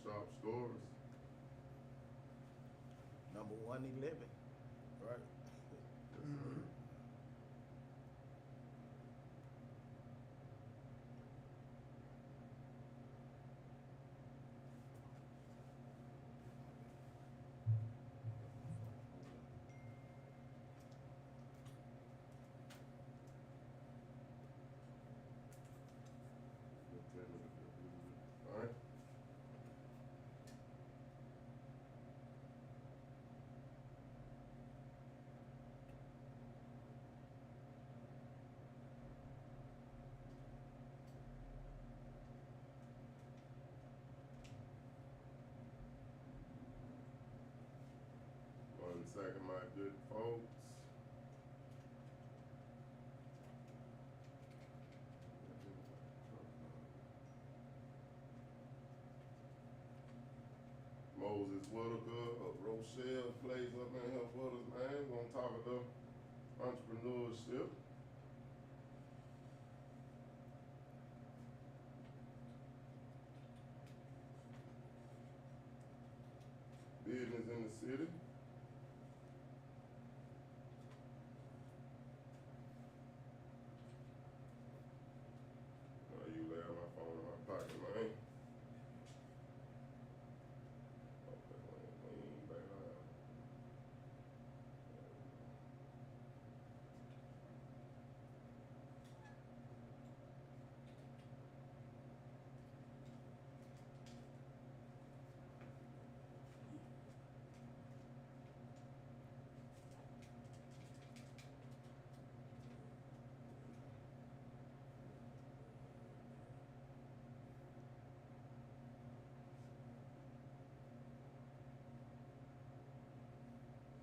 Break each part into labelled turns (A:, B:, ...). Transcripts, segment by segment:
A: barbershop stores.
B: Number 111, right?
A: Yes, sir. All right. One second, my good folks. Moses Whitaker of Rochelle plays up in here with us, man. We're gonna talk about entrepreneurship. Business in the city. You lay my phone in my pocket, man. Okay, lean back out.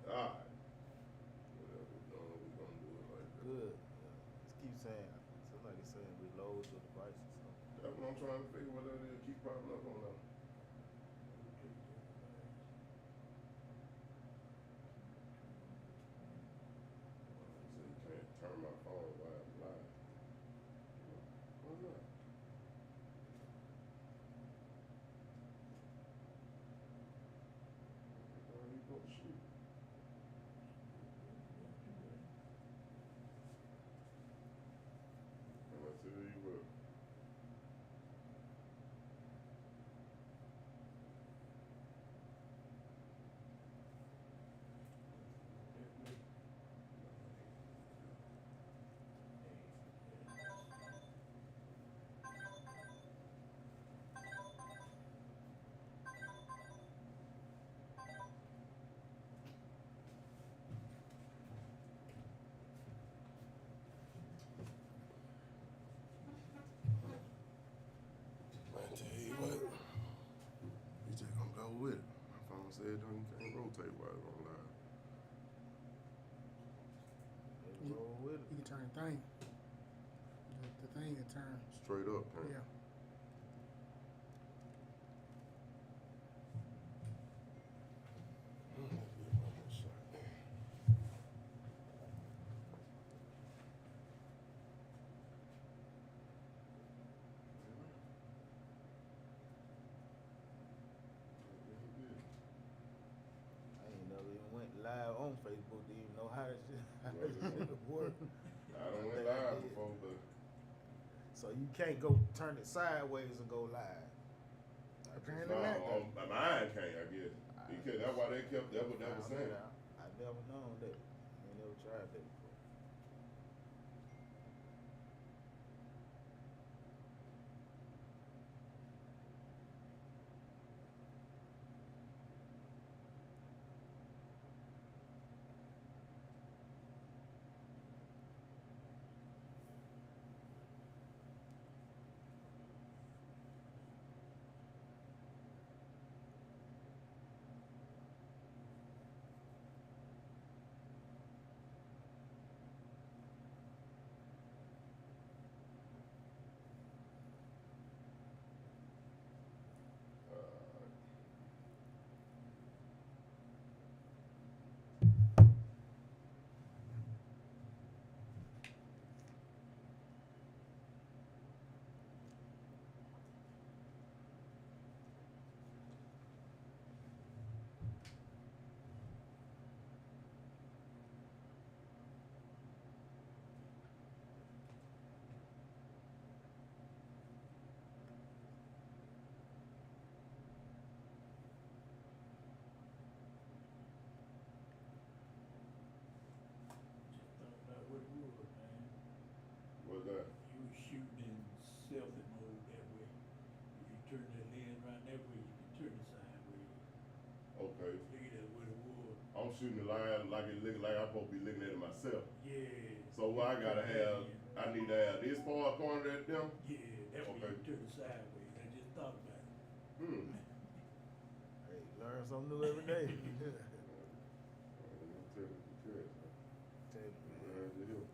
A: All right. Whatever we're doing, we're gonna do it like that.
B: Good. Just keep saying. Somebody saying reload your devices. So.
A: That's what I'm trying to figure what that is. Keep popping up on that. So you can't turn my phone while I'm live. Why not? Why you gonna shoot? And I tell you what. I tell you what, you just gonna go with it. My phone said you can't rotate while it's on live.
B: Roll with it.
C: You can turn the thing. The thing can turn.
A: Straight up, huh?
C: Yeah.
B: I ain't never even went live on Facebook. Didn't even know how this shit work.
A: I don't went live before, but
B: So you can't go turn it sideways and go live.
C: Apparently
A: no,
C: not.
A: on mine can't, I guess. Because that's why they kept that what they was saying.
B: I never known that. I never tried that before.
A: Okay.
D: Look at that what it was.
A: I'm shooting the line like it looking like I'm supposed to be looking at it myself.
D: Yeah.
A: So what I gotta have, I need to have this part pointed at them.
D: Yeah, that way
A: Okay.
D: you turn it sideways. I just thought about it.
B: Hey, learn something new every day. Tell you, man.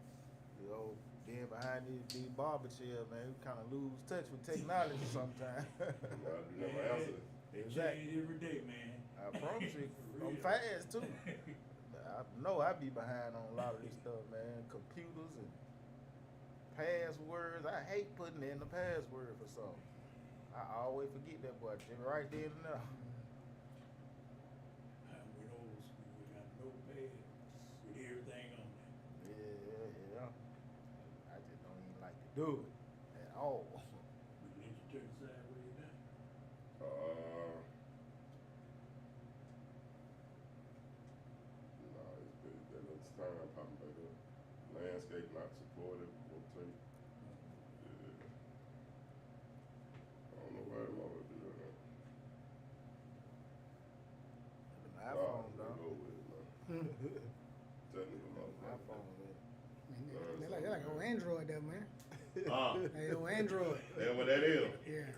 B: The old being behind these barber chairs, man, we kind of lose touch with technology sometimes.
A: You never answer it.
D: They
B: Exactly.
D: change every day, man.
B: I promise you,
D: For
B: I'm
D: real.
B: fast too. I know I be behind on a lot of this stuff, man. Computers and passwords. I hate putting in the password for something. I always forget that boy right then and there.
D: I went old school. We got notepad with everything on there.
B: Yeah. I just don't even like to do it at all.
D: But then you turn it sideways now.
A: Nah, it's good. That looks time popping back up. Landscape not supported. Rotate. Yeah. I don't know why I'm always doing that.
B: My iPhone,
A: They
B: dog.
A: go with it, man. Technical
B: My iPhone, man.
C: They like old Android there, man. Hey, old Android.
A: That's what that is.
C: Yeah.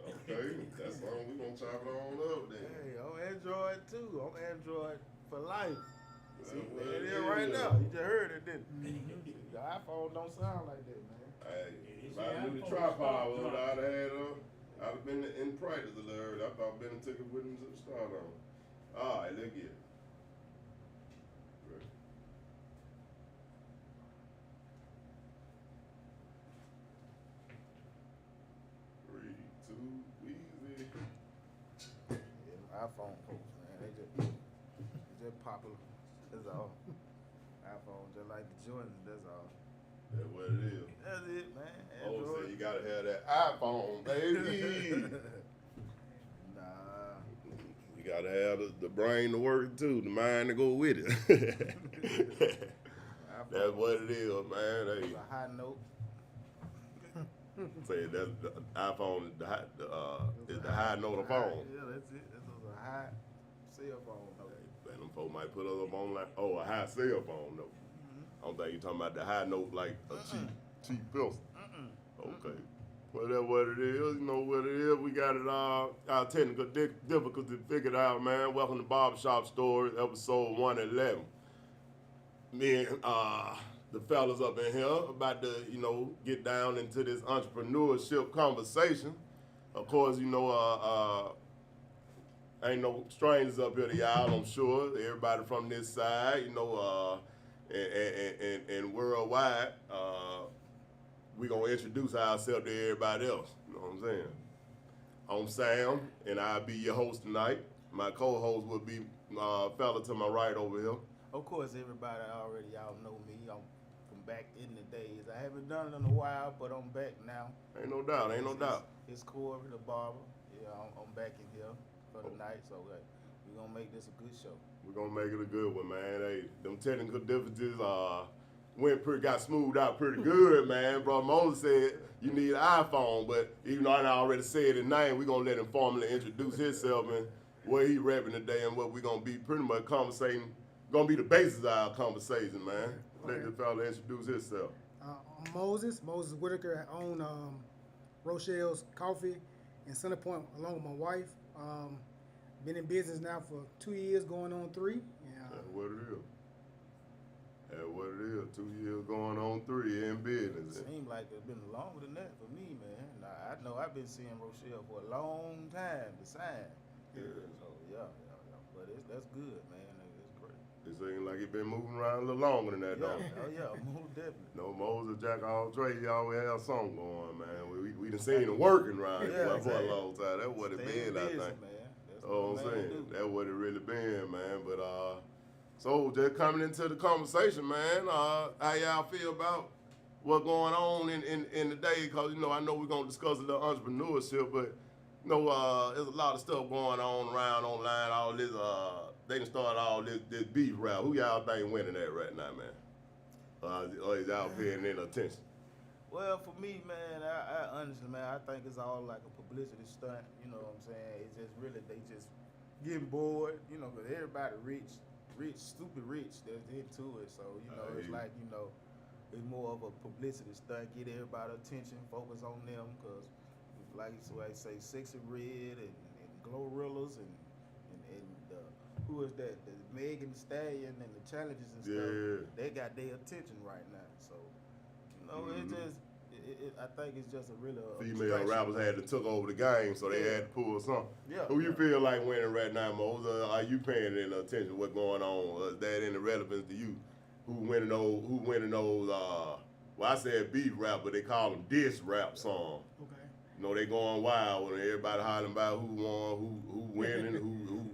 A: Okay, that's something we gonna chop it on up then.
B: Hey, I'm Android too. I'm Android for life.
A: That's
B: See,
A: what
B: there it
A: it
B: is right
A: is.
B: now. You just heard it, didn't you? The iPhone don't sound like that, man.
A: Hey,
D: It is
A: if I
D: the
A: knew the
D: iPhone
A: tripod
D: start
A: was,
D: dropping.
A: I'd have had I'd have been in practice a little early. I thought Ben took it with him to the start on. All right, let's get it. Ready. Three, two, easy.
B: Yeah, iPhone folks, man. They just popular. That's all. iPhone just like the Jordans, that's all.
A: That's what it is.
B: That's it, man.
A: Oh, so
B: Android.
A: you gotta have that iPhone, baby.
B: Nah.
A: You gotta have the brain to work too, the mind to go with it. That's what it is, man. Hey,
B: It's a high note.
A: say that's the iPhone is the high note of phone.
B: Yeah, that's it. This is a high cell phone note.
A: And them folks might put us up on like, oh, a high cell phone note. I don't think you talking about the high note like a cheap pistol. Okay. Well, that's what it is. You know what it is. We got it our technical difficulty figured out, man. Welcome to Barbershop Stories, episode 111. Me and the fellas up in here about to, get down into this entrepreneurship conversation. Of course, ain't no strangers up here to y'all, I'm sure. Everybody from this side, and worldwide, we gonna introduce ourselves to everybody else. You know what I'm saying? I'm Sam, and I'll be your host tonight. My co-host will be fella to my right over here.
B: Of course, everybody already y'all know me. I'm from back in the days. I haven't done it in a while, but I'm back now.
A: Ain't no doubt, ain't no doubt.
B: It's Corey, the barber. Yeah, I'm back in here for the night, so we're gonna make this a good show.
A: We're gonna make it a good one, man. Hey, them technical differences got smoothed out pretty good, man. Bro Moses said you need an iPhone, but even though I already said his name, we're gonna let him formally introduce himself and what he repping today and what we're gonna be pretty much conversating. Gonna be the basis of our conversation, man. Let the fella introduce himself.
C: I'm Moses Whitaker. I own Rochelle's Coffee in Center Point along with my wife. Been in business now for 2 years, going on 3.
A: That's what it is. That's what it is. 2 years going on 3 in business.
B: Seems like it's been longer than that for me, man. Now, I know I've been seeing Rochelle for a long time, the sign.
A: Yeah.
B: So yeah. But that's good, man. It's great.
A: It seems like it been moving around a little longer than that,
B: Yeah,
A: don't it?
B: oh yeah, most definitely.
A: No, Moses, Jack, all Trey, he always have something going, man. We done seen him working around here for a long time. That's what it
B: Staying
A: been, I
B: busy,
A: think.
B: man. That's
A: Oh,
B: what
A: I'm
B: man
A: saying.
B: do.
A: That's what it really been, man. But so just coming into the conversation, man, how y'all feel about what's going on in the day? Because, I know we're going to discuss a little entrepreneurship, but, there's a lot of stuff going on around online, all this, they done started all this beef rap. Who y'all think winning that right now, man? Or is y'all paying any attention?
B: Well, for me, man, I honestly, man, I think it's all like a publicity stunt. You know what I'm saying? It's just really, they just getting bored, you know, because everybody rich, stupid rich that's into it. So, you know, it's like, you know, it's more of a publicity stunt, get everybody attention, focus on them, because like I say, Sexy Red and Glorrillas and who is that? The Megan Thee Stallion and the challenges and stuff. They got their attention right now. So, you know, it just, I think it's just a really
A: female rappers had to took over the game, so they had to pull something.
B: Yeah.
A: Who you feel like winning right now, Moses? Are you paying any attention to what's going on? Is that any relevance to you? Who winning those? Well, I said beef rap, but they call them diss rap songs.
C: Okay.
A: You know, they going wild when everybody hollering about who won, who winning, who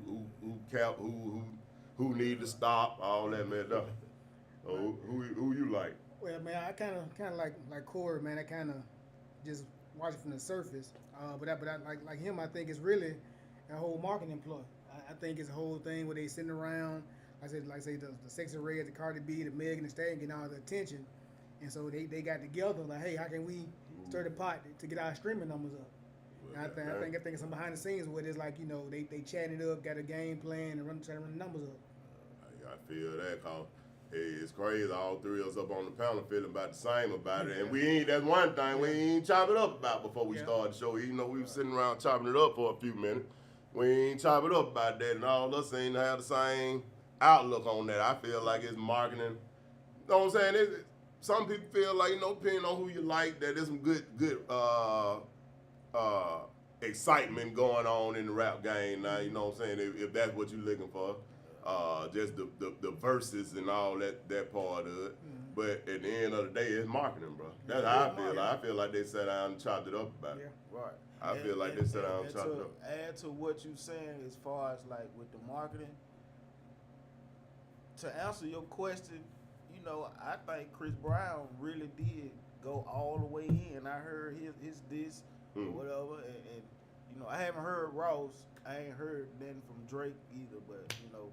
A: cap, who need to stop, all that man stuff. So who you like?
C: Well, man, I kind of like Corey, man. I kind of just watch it from the surface. But I like him. I think it's really a whole marketing ploy. I think it's a whole thing where they sitting around. Like I say the Sexy Red, the Cardi B, the Megan Thee Stallion getting all the attention, and so they got together like, hey, how can we stir the pot to get our streaming numbers up? And I think it's some behind the scenes where it's like, you know, they chatting it up, got a game plan, and trying to run the numbers up.
A: I feel that, cause hey, it's crazy. All three of us up on the panel feeling about the same about it, and we ain't. That's one thing we ain't chop it up about before we started the show. Even though we was sitting around chopping it up for a few minutes, we ain't chop it up about that, and all of us ain't have the same outlook on that. I feel like it's marketing. You know what I'm saying? Some people feel like, you know, depending on who you like, that there's some good excitement going on in the rap game now. You know what I'm saying? If that's what you're looking for. Just the verses and all that part of it. But at the end of the day, it's marketing, bro. That's how I feel. I feel like they sat down and chopped it up about it.
B: Right.
A: I feel like they sat down and chopped it up.
B: Add to what you're saying as far as like with the marketing, to answer your question, you know, I think Chris Brown really did go all the way in. I heard his diss or whatever, and you know, I haven't heard Ross. I ain't heard nothing from Drake either, but you know.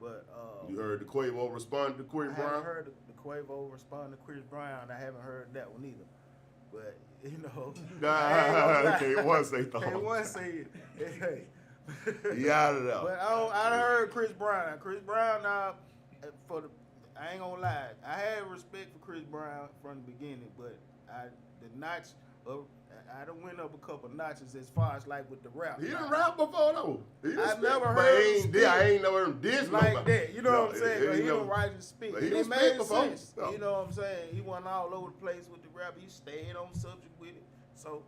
B: But
A: you heard the Quavo respond to Chris Brown?
B: I haven't heard the Quavo respond to Chris Brown. I haven't heard that one either. But you know,
A: can't one say thought.
B: Can't one say it. Hey.
A: He out of there.
B: But I heard Chris Brown. Chris Brown now, I ain't gonna lie. I had respect for Chris Brown from the beginning, but I done went up a couple notches as far as like with the rap.
A: He done rap before though.
B: I never heard him
A: I ain't never heard him diss
B: like that. You know what I'm saying? He don't write and spit.
A: He
B: made
A: before.
B: sense. You know what I'm saying? He went all over the place with the rap. He stayed on subject with it. So,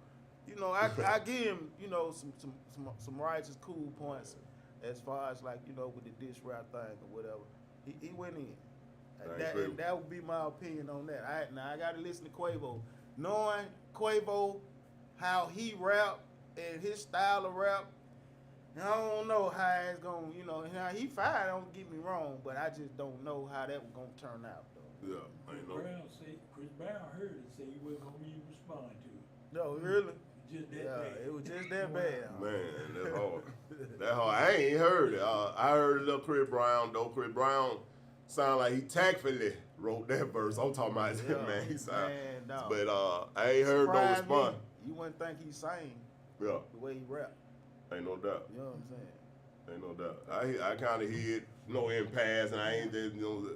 B: you know, I give him, you know, some righteous cool points as far as like, you know, with the diss rap thing or whatever. He went in. That would be my opinion on that. I got to listen to Quavo. Knowing Quavo, how he rap and his style of rap, I don't know how it's going to, you know, he fine, don't get me wrong, but I just don't know how that was going to turn out, though.
A: Yeah, I know.
D: Chris Brown heard it, say he wasn't going to even respond to it.
B: No, really?
D: Just that bad.
B: It was just that bad.
A: Man, that's hard. That hard. I ain't heard it. I heard a little Chris Brown, though. Chris Brown sound like he tactfully wrote that verse. I'm talking about him, man. He sound.
B: No.
A: But I ain't heard no response.
B: You wouldn't think he sang
A: the
B: way he rap.
A: Ain't no doubt.
B: You know what I'm saying?
A: Ain't no doubt. I kind of hear it, you know, in pass, and I ain't just, you know,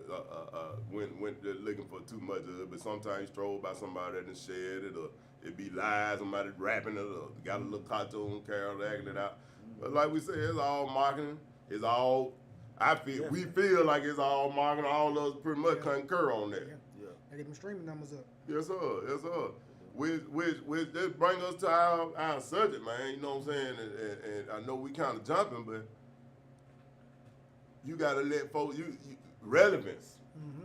A: went looking for too much of it. But sometimes strolled by somebody that done shared it, or it be live, somebody rapping it, or got a little cartoon character acting it out. But like we said, it's all marketing. It's all. We feel like it's all marketing. All of us pretty much concur on that.
C: Yeah. I get them streaming numbers up.
A: Yes, sir. Yes, sir. Which that bring us to our subject, man. You know what I'm saying? And I know we kind of jumping, but you gotta let folks relevance.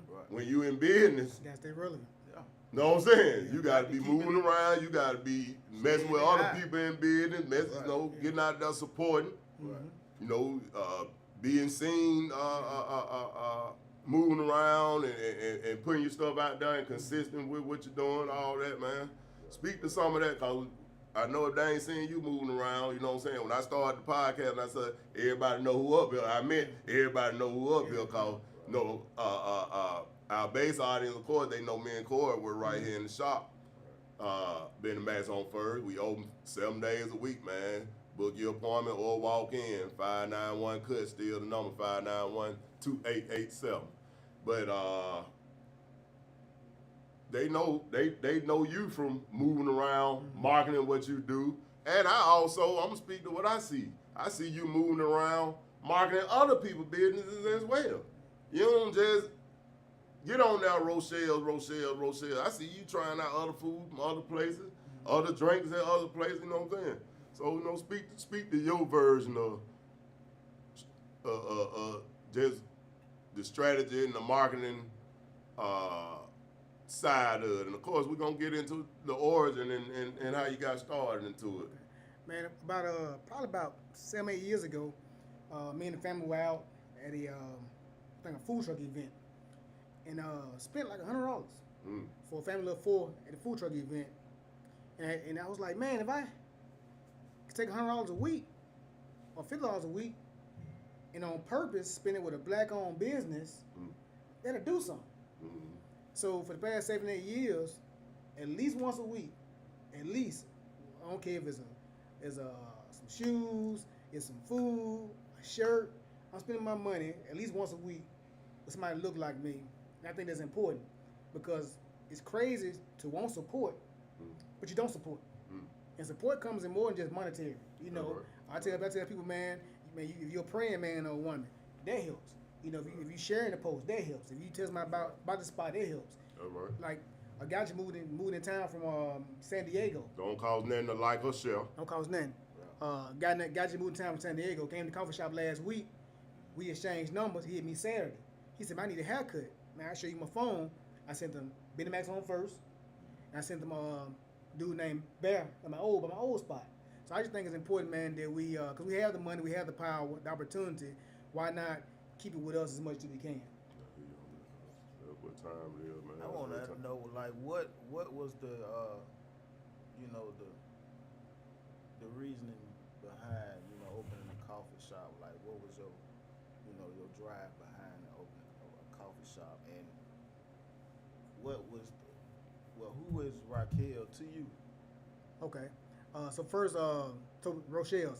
B: Right.
A: When you in business,
C: You gotta stay relevant.
B: Yeah.
A: know what I'm saying? You gotta be moving around. You gotta be messing with other
B: high.
A: people in business. You know, getting out there supporting.
B: Right.
A: You know, being seen, moving around and putting your stuff out there and consistent with what you're doing, all that, man. Speak to some of that, cause I know if they ain't seen you moving around, you know what I'm saying? When I started the podcast and I said, everybody know who up here, I meant everybody know who up here, cause, you know, our base audience, of course, they know me and Corey were right here in the shop. Been the Max on first. We open 7 days a week, man. Book your appointment or walk in. 591 cut still the number 591-2887. But they know you from moving around, marketing what you do. And I'm gonna speak to what I see. I see you moving around, marketing other people's businesses as well. You don't just get on there, Rochelle. I see you trying out other food from other places, other drinks at other places, you know what I'm saying? So, you know, speak to your version of just the strategy and the marketing side of it. And of course, we're gonna get into the origin and how you got started into it.
C: Man, probably about 7-8 years ago, me and the family were out at a food truck event, and spent like $100 for a family of 4 at a food truck event. And I was like, man, if I could take $100 a week or $50 a week, and on purpose spend it with a black-owned business, that'll do something. So for the past 7-8 years, at least once a week, at least, I don't care if it's some shoes, it's some food, a shirt, I'm spending my money at least once a week with somebody that look like me. And I think that's important because it's crazy to want support, but you don't support. And support comes in more than just monetary. You know, I tell people, man, if you're a praying man or woman, that helps. You know, if you sharing the post, that helps. If you tell somebody about the spot, that helps. Like a guy just moved in town from San Diego.
A: Don't cause nothing to like or share.
C: Don't cause nothing. Guy just moved in town from San Diego. Came to the coffee shop last week. We exchanged numbers. He hit me Saturday. He said, man, I need a haircut. Man, I'll show you my phone. I sent him Benny Mac's home first. And I sent him dude named Barber at my old spot. So I just think it's important, man, that we, because we have the money, we have the power, the opportunity. Why not keep it with us as much as we can?
A: What time it is, man?
B: I want to know, like, what was the, the reasoning behind, opening a coffee shop? Like, what was your drive behind opening a coffee shop? And who is Raquel to you?
C: Okay. So first, Rochelle.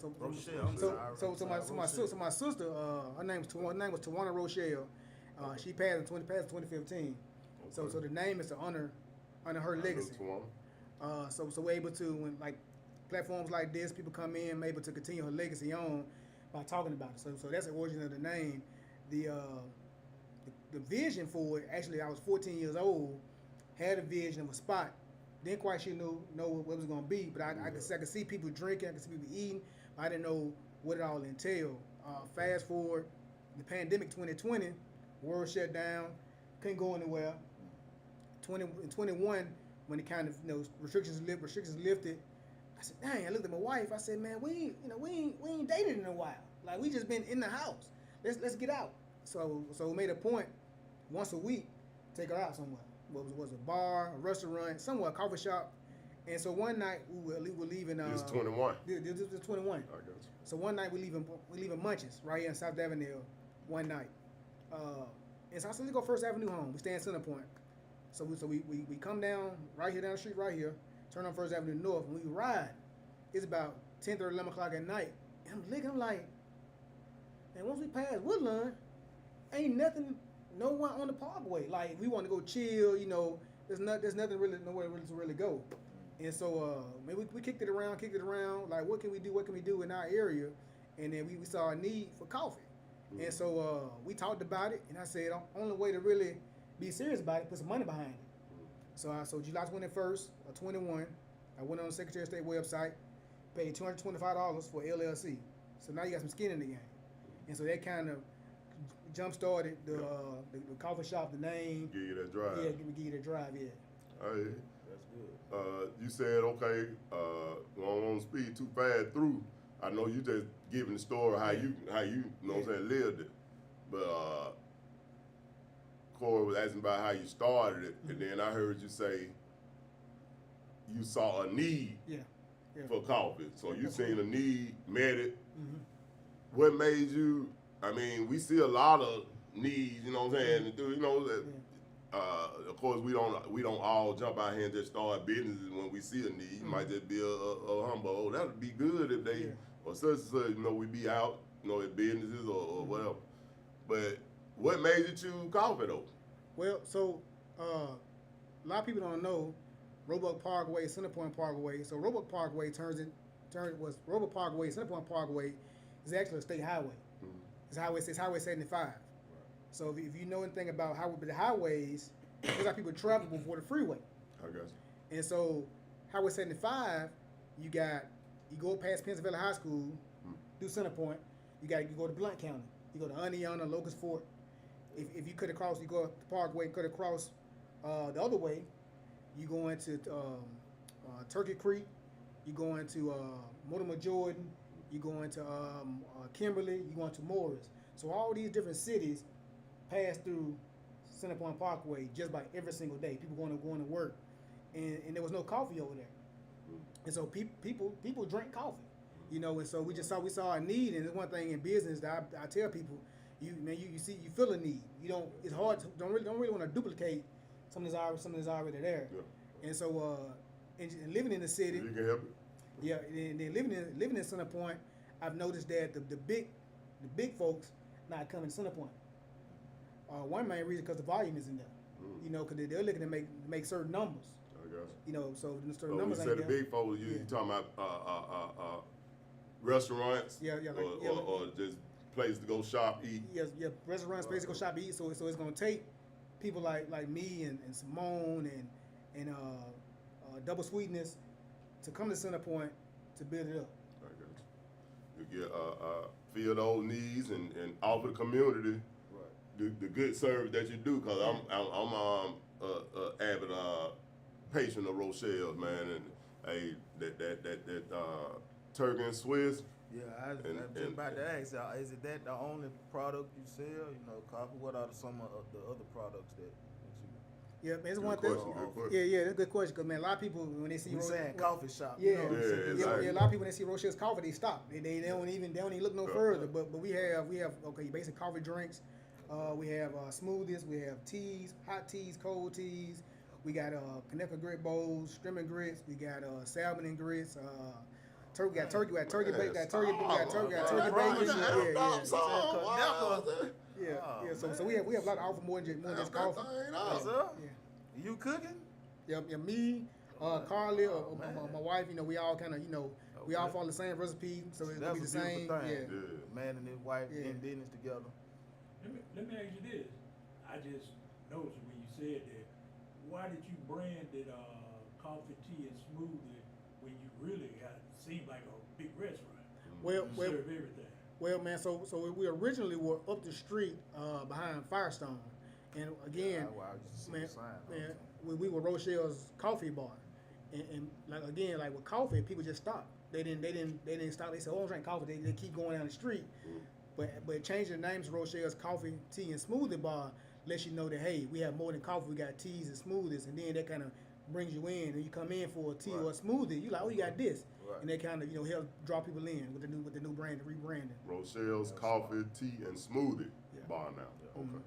C: My sister, her name was Tawana Rochelle. She passed in 2015. Okay. So the name is to honor her legacy. So we're able to, when like platforms like this, people come in, able to continue her legacy on by talking about it. So that's the origin of the name. The vision for it, actually, I was 14 years old, had a vision of a spot. Didn't quite know what it was gonna be, but I could see people drinking, I could see people eating, but I didn't know what it all entailed. Fast forward, the pandemic 2020, world shut down, couldn't go anywhere. In 21, when the kind of restrictions lifted, I said, dang, I looked at my wife, I said, man, we ain't dated in a while. Like we just been in the house. Let's get out. So we made a point once a week, take her out somewhere. Was a bar, a restaurant, somewhere, a coffee shop. And so one night we were leaving.
A: This is 21.
C: This is 21.
A: I got you.
C: So one night we leaving Munches right here in South Avenue. One night, and so I said, let's go First Avenue home. We stay in Center Point. So we come down right here down the street right here, turn on First Avenue North, and we ride. It's about 10:30, 11 o'clock at night, and I'm looking, I'm like, and once we pass Woodlawn, ain't nothing. No one on the Parkway. Like we want to go chill, there's nothing really, nowhere really to really go. And so maybe we kicked it around. Like what can we do in our area? And then we saw a need for coffee. And so we talked about it, and I said only way to really be serious about it, put some money behind it. So July 21st, 21, I went on the Secretary of State website, paid $225 for LLC. So now you got some skin in the game. And so that kind of jump started the coffee shop, the name.
A: Give you that drive.
C: Yeah, give you that drive. Yeah.
A: All right.
B: That's good.
A: You said okay. We don't want to speed too fast through. I know you just giving the story how you what I'm saying, lived it. But Corey was asking about how you started it, and then I heard you say you saw a need for coffee. So you seen a need, met it. What made you? I mean, we see a lot of needs, you know what I'm saying? Of course, we don't all jump out here and just start businesses when we see a need. You might just be a humble, that'd be good if they or such and such, you know, we be out, you know, at businesses or whatever. But what made you choose coffee though?
C: Well, so a lot of people don't know Roebuck Parkway, Centerpoint Parkway. So Roebuck Parkway Roebuck Parkway, Centerpoint Parkway is actually a state highway. It's Highway 75. So if you know anything about the highways, that's how people travel before the freeway.
A: I got you.
C: And so Highway 75, you go past Pennsylvania High School, through Centerpoint, you go to Blount County. You go to Oniona, Locust Fort. If you cut across, you go up the Parkway, cut across the other way, you go into Turkey Creek, you go into Mortimer Jordan, you go into Kimberly, you go into Morris. So all these different cities pass through Centerpoint Parkway just about every single day. People going to work, and there was no coffee over there, and so people drink coffee, you know. And so we saw a need, and it's one thing in business that I tell people, you feel a need. It's hard to don't really want to duplicate something that's already there.
A: Yeah.
C: And so and living in the city,
A: You can help it.
C: yeah, and then living in Centerpoint, I've noticed that the big folks not coming to Centerpoint. One main reason because the volume isn't there. You know, because they're looking to make certain numbers.
A: I got you.
C: You know, so the certain
A: So
C: numbers
A: you
C: ain't
A: said the
C: there.
A: big folks, you talking about restaurants, or just places to go shop, eat.
C: Yeah, restaurants, places to go shop, eat. So it's gonna take people like me and Simone and Double Sweetness to come to Centerpoint to build it up.
A: I got you. You get fill those needs and offer the community the good service that you do. Cause I'm avid patient of Rochelle, man, and hey that turkey and Swiss.
B: Yeah, I was just about to ask y'all, is it that the only product you sell? You know, coffee. What are some of the other products that you?
C: Yeah, man, it's
A: Good
C: one thing.
A: question, good question.
C: Yeah, that's a good question. Cause man, a lot of people when they see
B: You saying coffee shop?
C: Yeah,
B: You know what I'm saying?
A: exactly.
C: yeah, a lot of people when they see Rochelle's coffee, they stop. They don't even look no further. But we have okay, basic coffee drinks. We have smoothies. We have teas, hot teas, cold teas. We got Kaneka grit bowls, streaming grits. We got salmon and grits. Turkey bacon. Got turkey bacon. Yeah. So we have a lot to offer more than just coffee.
B: Yes, sir.
C: Yeah.
B: You cooking?
C: Yeah, me, Carly, or my wife, you know, we all kind of, you know, we all follow the same recipe, so it's gonna be the
B: That's a
C: same.
B: beautiful thing.
C: Yeah.
B: Man and his wife
C: Yeah.
B: in business together.
D: Let me ask you this. I just noticed when you said that, why did you brand it coffee, tea, and smoothie when you really seemed like a big restaurant?
C: Well,
D: You serve everything.
C: well, man. So we originally were up the street behind Firestone, and again,
B: I used to see
C: man,
B: the sign all the
C: man,
B: time.
C: we were Rochelle's coffee bar, and like again, like with coffee, people just stopped. They didn't stop. They said, "Oh, I drink coffee." They keep going down the street. But changing the names to Rochelle's Coffee, Tea, and Smoothie Bar lets you know that, hey, we have more than coffee. We got teas and smoothies, and then that kind of brings you in, and you come in for a tea or a smoothie. You like, oh, you got this, and they kind of help draw people in with the new brand, the rebranding.
A: Rochelle's coffee, tea, and smoothie bar now.
B: Yeah.
A: Okay.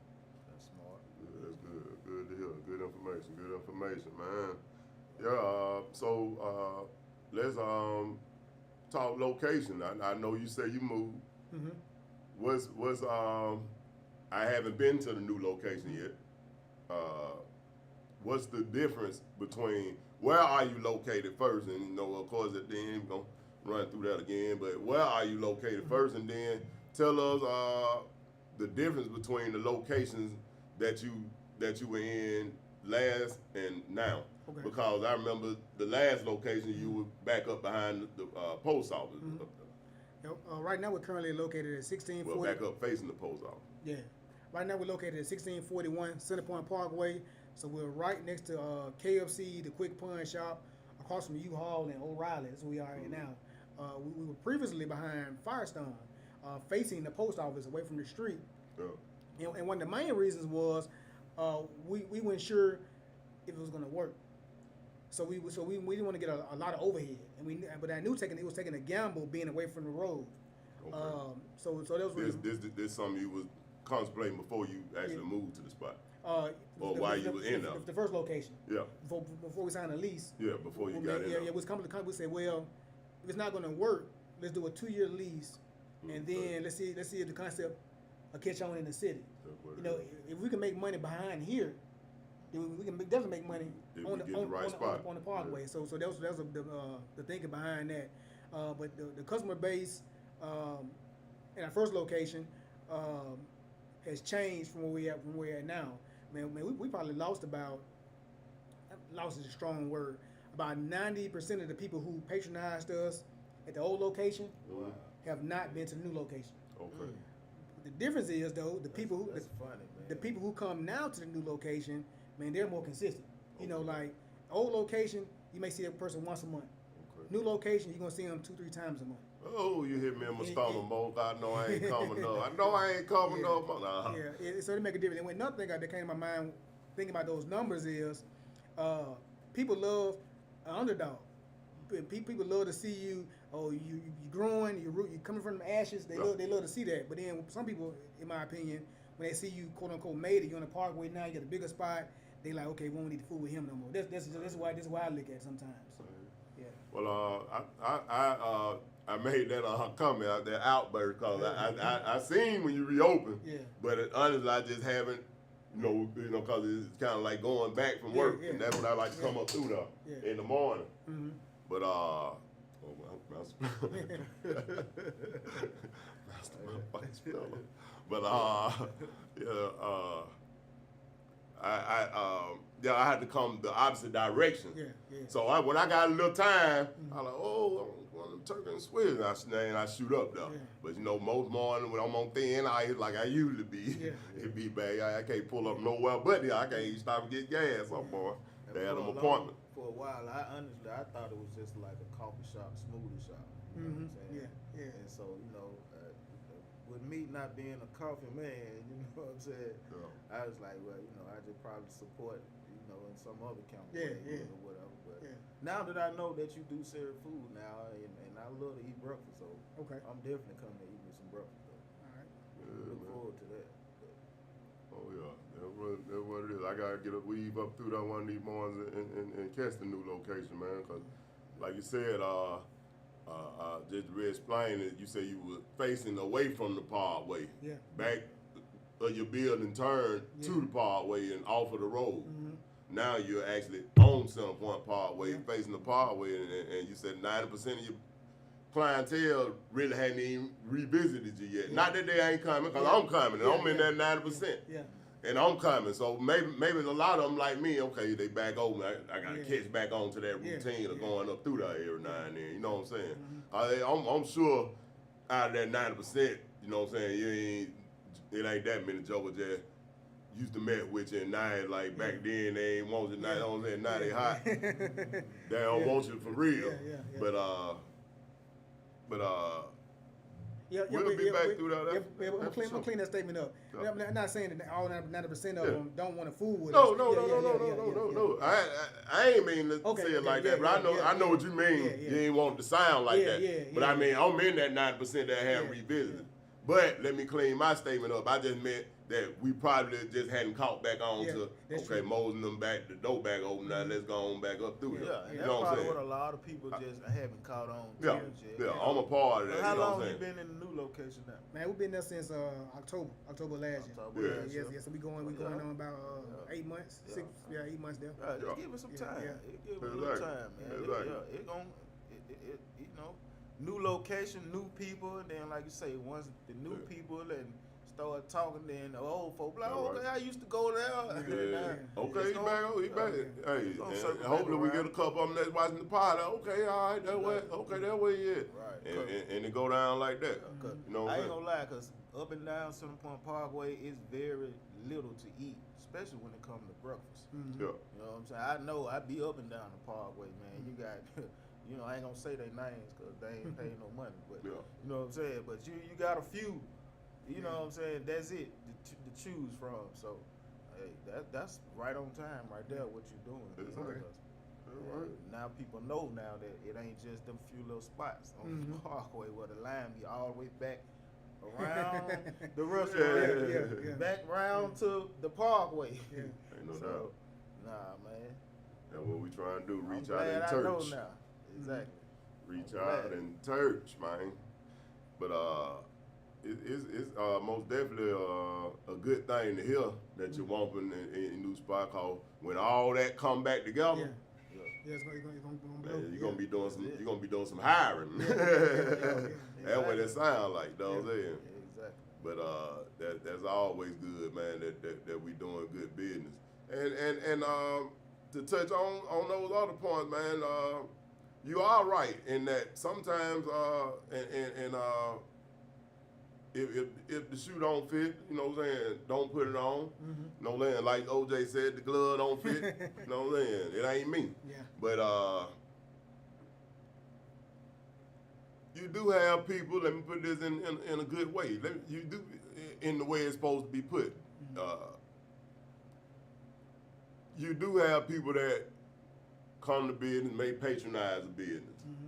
B: That's smart.
A: Yeah, that's good. Good to hear. Good information, man. Yeah. So let's talk location. I know you say you moved.
C: Mm-hmm.
A: What's I haven't been to the new location yet. What's the difference between where are you located first, and of course at the end we're gonna run through that again, but where are you located first, and then tell us the difference between the locations that you were in last and now.
C: Okay.
A: Because I remember the last location you were back up behind the post office.
C: Right now we're currently located at 1640.
A: Well, back up facing the post office.
C: Yeah. Right now we're located at 1641 Centerpoint Parkway. So we're right next to KFC, the Quick Pawn Shop, across from U-Haul and O'Reilly. That's where we are right now. We were previously behind Firestone, facing the post office away from the street.
A: Yeah.
C: And one of the main reasons was we weren't sure if it was going to work. So we didn't want to get a lot of overhead, but I knew it was taking a gamble being away from the road.
A: Okay.
C: So that was
A: This something you was contemplating before you actually moved to the spot. Or
C: the,
A: while
C: the,
A: you were in there.
C: the first location.
A: Yeah.
C: Before we signed the lease.
A: Yeah, before you got in
C: Yeah,
A: there.
C: it was coming. We said, well, if it's not going to work, let's do a 2-year lease, and then let's see if the concept will catch on in the city. You know, if we can make money behind here, then we can definitely make money
A: If
C: on
A: we
C: the
A: get the right spot.
C: on the parkway.
A: Yeah.
C: So that was the thinking behind that. But the customer base in our first location has changed from where we're at now. Man, we probably lost is a strong word. About 90% of the people who patronized us at the old location have not been to the new location.
A: Okay.
C: The difference is though the people who
B: That's funny, man.
C: the people who come now to the new location, man, they're more consistent. You know,
A: Okay.
C: like old location, you may see a person once a month.
A: Okay.
C: New location, you're gonna see them 2-3 times a month.
A: Oh, you hit me in my stomach, Mo. I know I ain't coming up. I know I ain't coming up. Nah.
C: So they make a difference. And another thing that came to my mind thinking about those numbers is, people love an underdog. People love to see you. Oh, you growing. You coming from the ashes. They love to see that. But then some people, in my opinion, when they see you quote unquote made it, you're on the parkway now. You got a bigger spot. They like, okay, we don't need to fool with him no more. This is why I look at it sometimes. Yeah.
A: Well, I made that comment out there outburst because I seen when you reopened.
C: Yeah.
A: But honestly, I just haven't. You know, because it's kind of like going back from work,
C: Yeah.
A: and that's what I like to come up through there in the morning.
C: Mm-hmm.
A: But Master my vice fella. But I had to come the opposite direction.
C: Yeah.
A: So when I got a little time, I was like, oh, I'm going to turkey and Swiss, and I shoot up though.
C: Yeah.
A: But you know, most morning when I'm on thin ice like I usually be,
C: Yeah.
A: it be bad. I can't pull up nowhere but here. I can't even stop and get gas up, boy.
B: And
A: They had
B: for
A: an
B: a long-
A: appointment.
B: For a while, I thought it was just like a coffee shop, smoothie shop. You know what I'm saying?
C: Yeah.
B: And so, you know, with me not being a coffee man, you know what I'm saying?
A: Yeah.
B: I was like, well, you know, I just probably support, you know, in some other kind of
C: Yeah,
B: way,
C: yeah.
B: or whatever. But
C: Yeah.
B: now that I know that you do serve food now, and I love to eat breakfast, so
C: Okay.
B: I'm definitely coming to eat me some breakfast. Though.
C: All right.
B: Look
A: man.
B: forward to that.
A: Oh yeah, that's what it is. I gotta get a weave up through that one of these mornings and catch the new location, man. Cause like you said, just to re-explain it, you said you were facing away from the parkway.
C: Yeah.
A: Back of your building turned to the parkway and off of the road.
C: Mm-hmm.
A: Now you're actually on Center Point Parkway,
C: Yeah.
A: facing the parkway, and you said 90% of your clientele really hadn't even revisited you yet.
C: Yeah.
A: Not that they ain't coming, because
C: Yeah.
A: I'm coming, and
C: Yeah,
A: I'm in
C: yeah.
A: that 90%.
C: Yeah.
A: And I'm coming, so maybe a lot of them like me. Okay, they back over. I gotta catch back on to that
C: Yeah,
A: routine of
C: yeah.
A: going up through that every now and then. You know what I'm saying? I'm sure out of that 90%, you know what I'm saying, it ain't that many jokers that used to mess with you, and now it's like back then they ain't want you. Now, you know what I'm saying? Now they hot. They don't want you for real.
C: Yeah.
A: But we'll be back through that.
C: I'm gonna clean that statement up.
A: Yeah.
C: I'm not saying that all 90% of them don't want to fool with
A: No.
C: us.
A: I ain't mean to
C: Okay,
A: say it
C: okay,
A: like
C: yeah,
A: that, but
C: yeah,
A: I know what you mean.
C: yeah.
A: You ain't want it to sound like
C: Yeah,
A: that.
C: yeah,
A: But
C: yeah,
A: I mean, I'm in that 90% that haven't revisited.
C: yeah.
A: But let me clean my statement up. I just meant that we probably just hadn't caught back on
C: Yeah,
A: to,
C: that's
A: okay,
C: true.
A: mosing them back, the door back open, now let's go on back up through here.
B: Yeah, and
A: You
B: that's
A: know what I'm
B: probably
A: saying?
B: what a lot of people just haven't caught on to.
A: Yeah,
B: yet.
A: yeah, I'm a part of that.
B: How
A: you know
B: long
A: what I'm
B: you
A: saying?
B: been in the new location now?
C: Man, we've been there since October last year.
B: October
A: Yeah.
B: last year?
C: Yes. So we going on about 8 months,
B: Yeah.
C: 8 months there.
B: Right,
A: Yeah.
B: just give it some
C: Yeah,
B: time.
C: yeah.
B: Give it a little
A: Exactly.
B: time, man.
A: Exactly.
B: It gon' you know, new location, new people, and then like you say, once the new people and start talking, then the old folk like,
A: All
B: okay,
A: right.
B: I used to go there.
A: Yeah. Okay,
B: It's
A: he
B: gonna-
A: back. He back.
B: yeah.
A: Hey,
B: It's gonna
A: and
B: circle back
A: hopefully we get a
B: around.
A: couple of them that's watching the pod. Okay, all right, that way. Okay, that way he is.
B: Right.
A: And it go down like that.
B: Cause
A: You know what
B: I
A: I'm
B: ain't
A: saying?
B: gonna lie, cause up and down Center Point Parkway is very little to eat, especially when it comes to breakfast.
C: Mhm.
A: Yeah.
B: You know what I'm saying? I know I be up and down the Parkway, man. You got, you know, I ain't gonna say their names because they ain't paying no money, but
A: Yeah.
B: you know what I'm saying. But you got a few, you know what I'm saying. That's it to choose from. So, hey, that's right on time, right there. What you doing?
A: That's
B: Because,
A: right. All right.
B: now people know now that it ain't just them few little spots on the Parkway where the line be all the way back around the restaurant,
C: Yeah.
B: back round to the Parkway.
C: Yeah.
A: Ain't no
B: So,
A: doubt.
B: nah, man.
A: That's what we trying to do.
B: I'm
A: Reach out
B: glad
A: and
B: I know
A: touch.
B: now. Exactly.
A: Reach
B: I'm
A: out
B: glad.
A: and church, man. But it's most definitely a good thing to hear that you're walking in a new spot. Cause when all that come back
C: Yeah.
A: together,
C: Yeah, it's gonna blow.
A: man, you're gonna be doing some.
B: That's it.
A: You're gonna be doing some hiring.
C: Yeah.
A: That's what it sounds like, though.
C: Yeah.
A: Saying.
B: Yeah, exactly.
A: But that's always good, man. That we doing good business. And to touch on those other points, man. You are right in that sometimes if the shoe don't fit, you know what I'm saying, don't put it on.
C: Mm-hmm.
A: You know what I'm saying? Like OJ said, the glove don't fit. You know what I'm saying? It ain't me.
C: Yeah.
A: But you do have people, let me put this in a good way. You do in the way it's supposed to be put. You do have people that come to business, may patronize the business.
C: Mm-hmm.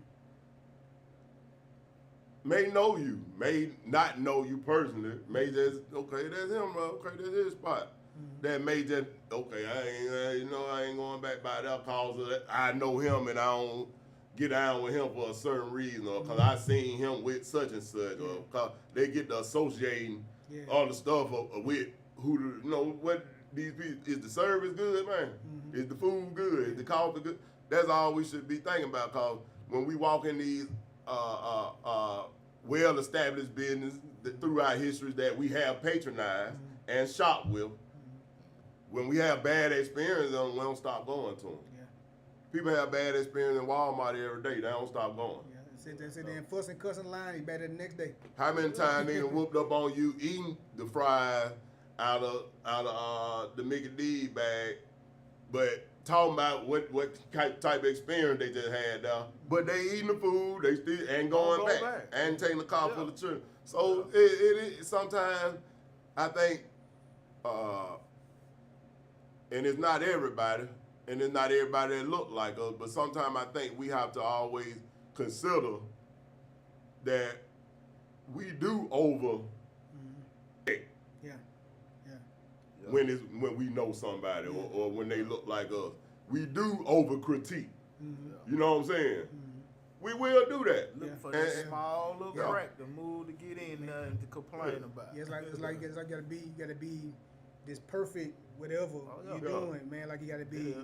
A: May know you, may not know you personally, may just, okay, that's him, okay, that's his spot.
C: Mm-hmm.
A: That may just, okay, I ain't going back by that cause of that. I know him and I don't get down with him for a certain reason, or because I seen him with such and such, or because they get to associating all the stuff with who, you know, what these people, is the service good, man?
C: Mm-hmm.
A: Is the food good? Is the coffee good? That's all we should be thinking about, because when we walk in these well-established business throughout history that we have patronized and shopped with, when we have bad experiences, we don't stop going to them.
C: Yeah.
A: People have bad experience in Walmart every day. They don't stop going.
C: Yeah. Sit there and fuss and cuss in line. You better the next day.
A: How many times they done whooped up on you eating the fries out of the Mickey D's bag, but talking about what type of experience they just had there. But they eating the food, they still ain't going back, and taking the car for the children. So it sometimes I think, and it's not everybody, and it's not everybody that look like us, but sometimes I think we have to always consider that we do over
C: Yeah.
A: when we know somebody or when they look like us. We do over critique.
C: Mm-hmm.
A: You know what I'm saying? We will do that.
B: Look for
A: And-
B: that small little
A: Yeah.
B: crack to move to get in there and to complain about.
C: Yeah, it's like you gotta be this perfect whatever
B: yeah.
C: you're doing, man. Like you gotta be.
B: Yeah.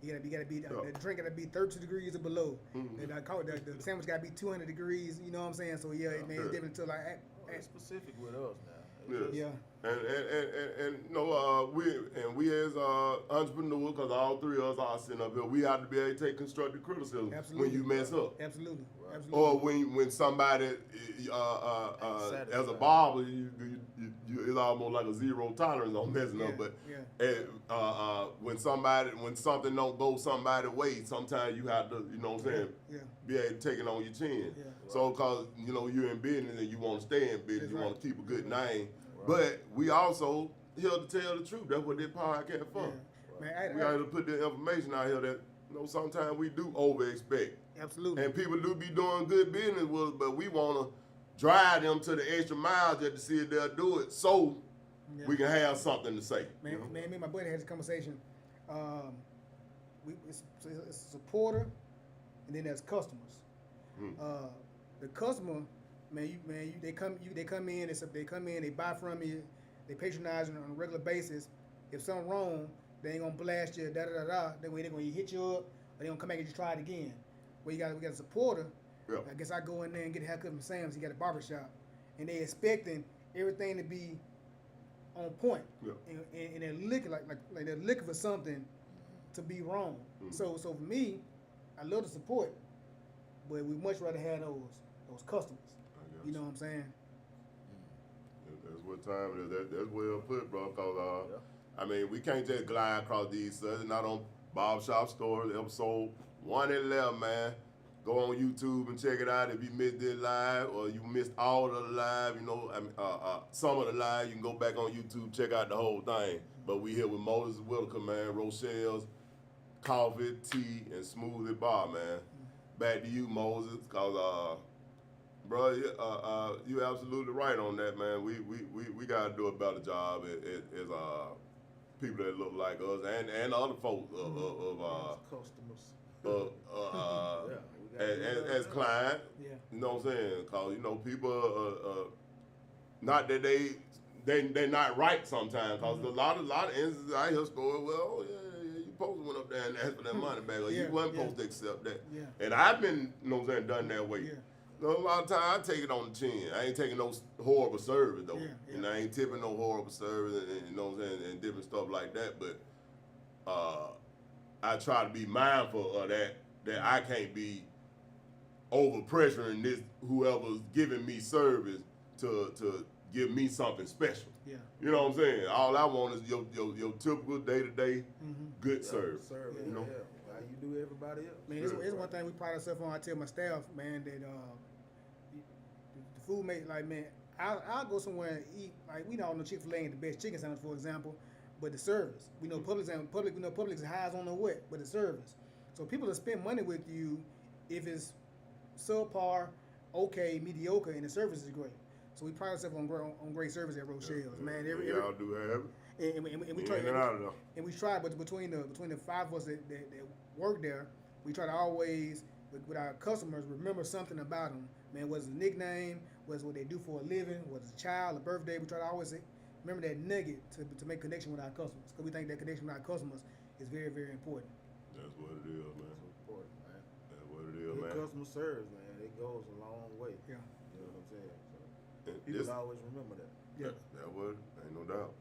C: You gotta be.
A: Yeah.
C: The drink gotta be 32 degrees or below.
A: Mhm.
C: And the sandwich gotta be 200 degrees. You know what I'm saying? So yeah, man, it's different to like.
B: It's specific with us now.
A: Yeah.
C: Yeah.
A: And you know, we as entrepreneurs, because all three of us are sitting up here, we have to be able to take constructive criticism
C: Absolutely.
A: when you mess up.
C: Absolutely.
B: Right.
C: Absolutely.
A: Or when somebody, as a barber, it's almost like a zero tolerance on messing up. But when something don't go somebody's way, sometimes you have to, you know what I'm saying, be able to take it on your chin.
C: Yeah.
A: So, because you know you're in business and you want to stay in business, you want to keep a good name.
B: Right.
A: But we also here to tell the truth. That's what this podcast for.
C: Man,
A: We got to put the information out here that, you know, sometimes we do over expect.
C: absolutely.
A: And people do be doing good business with us, but we want to drive them to the extra mile just to see if they'll do it so we can have something to say.
C: Man,
A: you know?
C: me and my buddy had this conversation. It's a supporter, and then there's customers. The customer, they come in, they buy from you, they patronize you on a regular basis. If something wrong, they ain't gonna blast you, Then way they gonna hit you up, or they gonna come back and just try it again. We got a supporter.
A: Yeah.
C: I guess I go in there and get a haircut from Sam's. He got a barber shop, and they expecting everything to be on point.
A: Yeah.
C: And they're looking like they're looking for something to be wrong. So for me, I love the support, but we much rather have those customers. You know what I'm saying?
A: That's what time it is. That's well put, bro. Cause I mean, we can't just glide across these. Not on Barbershop Stories, episode 111, man. Go on YouTube and check it out. If you missed this live or you missed all of the live, you know, some of the live, you can go back on YouTube, check out the whole thing. But we here with Moses Whitaker, man. Rochelle's Coffee, Tea, and Smoothie Bar, man. Back to you, Moses, cause bro, you absolutely right on that, man. We gotta do a better job as people that look like us and other folks of
B: customers.
A: of
B: Yeah, we
A: as client.
C: Yeah.
A: You know what I'm saying? Cause you know people not that they're not right sometimes. Cause a lot of instances I hear stories. Well, yeah, you supposed to went up there and asked for that money back, or you wasn't supposed to accept that.
C: Yeah.
A: And I've been, you know what I'm saying, done that way.
C: Yeah.
A: You know, a lot of times I take it on the chin. I ain't taking no horrible service though.
C: Yeah.
A: And I ain't tipping no horrible service, and you know what I'm saying, and different stuff like that. But I try to be mindful of that I can't be over pressuring this whoever's giving me service to give me something special.
C: Yeah.
A: You know what I'm saying? All I want is your typical day-to-day good service.
B: Service,
A: You know?
B: How you do everybody else.
C: Man, it's one thing we pride ourselves on. I tell my staff, man, that the food make like, man, I'll go somewhere and eat. Like we don't know Chick-fil-A ain't the best chicken sandwich, for example, but the service. We know Publix is highs on the what, but the service. So people will spend money with you if it's subpar, okay, mediocre, and the service is great. So we pride ourselves on great service at Rochelle's, man.
A: Y'all do have it.
C: And we try.
A: In and out of there.
C: And we try, but between the five of us that work there, we try to always with our customers remember something about them. Man, was it a nickname? Was what they do for a living? Was it a child, a birthday? We try to always remember that nugget to make connection with our customers, because we think that connection with our customers is very, very important.
A: That's what it is, man.
B: That's important, man.
A: That's what it is,
B: Good
A: man.
B: customer service, man. It goes a long way.
C: Yeah.
B: You know what I'm saying? So
A: And
B: people
A: this-
B: always remember that.
C: Yeah.
A: That would, ain't no doubt.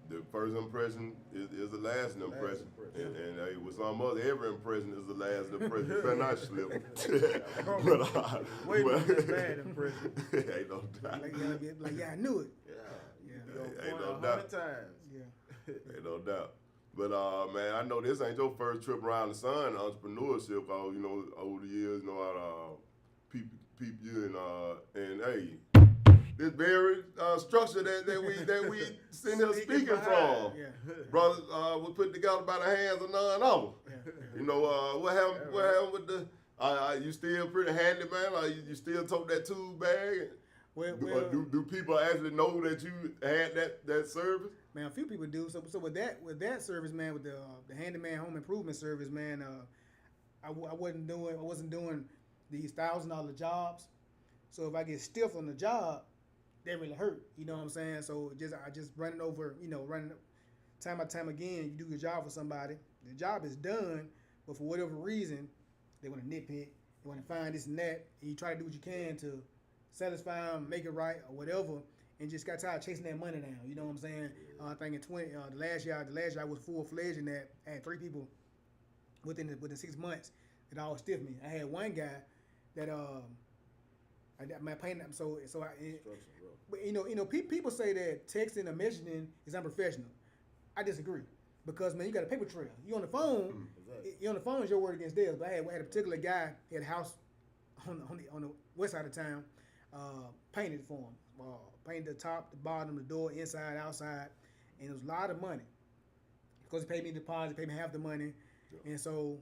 A: The first impression is the last impression.
B: impression.
A: And hey, with some other, every impression is the last impression. You better not slip. but,
B: Wait for this bad impression.
A: Ain't no doubt.
C: Like yeah, I knew it.
B: Yeah.
C: Yeah.
B: You go
A: Ain't no
B: 100
A: doubt.
B: times.
C: Yeah.
A: Ain't no doubt. But man, I know this ain't your first trip around the sun, entrepreneurship. All you know, over the years, you know how to peep you and hey, this very structure that we sitting here speaking from,
C: Yeah.
A: brothers, was put together by the hands of none other.
C: Yeah.
A: You know what happened with the? You still pretty handy, man? Like you still tote that tool bag?
C: Well,
A: Do people actually know that you had that service?
C: man, a few people do. So with that service, man, with the handyman home improvement service, man, I wasn't doing these $1,000 jobs. So if I get stiff on the job, that really hurt. You know what I'm saying? So I just running over, running time and time again. You do your job for somebody, the job is done, but for whatever reason, they want to nitpick, they want to find this and that, and you try to do what you can to satisfy them, make it right or whatever, and just got tired of chasing that money down. You know what I'm saying? I think in the last year I was full-fledged in that. I had 3 people within 6 months that all stiffed me. I had one guy that my pain. So but people say that texting or messaging is unprofessional. I disagree, because man, you got a paper trail. You on the phone.
B: Exactly.
C: You on the phone is your word against theirs. But I had a particular guy. He had a house on the west side of town. Painted for him. Painted the top, the bottom, the door, inside, outside, and it was a lot of money. Because he paid me a deposit, paid me half the money, and so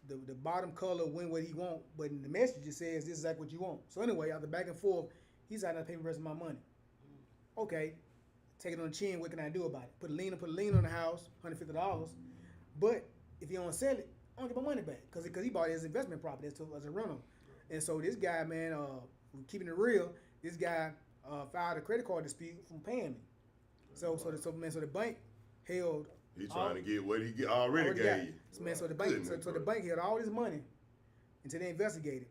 C: the bottom color went what he want, but in the message it says this is exactly what you want. So anyway, after back and forth, he decided to pay me the rest of my money. Okay, take it on the chin. What can I do about it? Put a lien on the house, $150. But if you don't sell it, I don't get my money back because he bought it as investment property as a rental. And so this guy, man, keeping it real, this guy filed a credit card dispute from paying me. So the bank held.
A: He trying to get what he already gave you.
C: Man, so the bank held all this money until they investigated.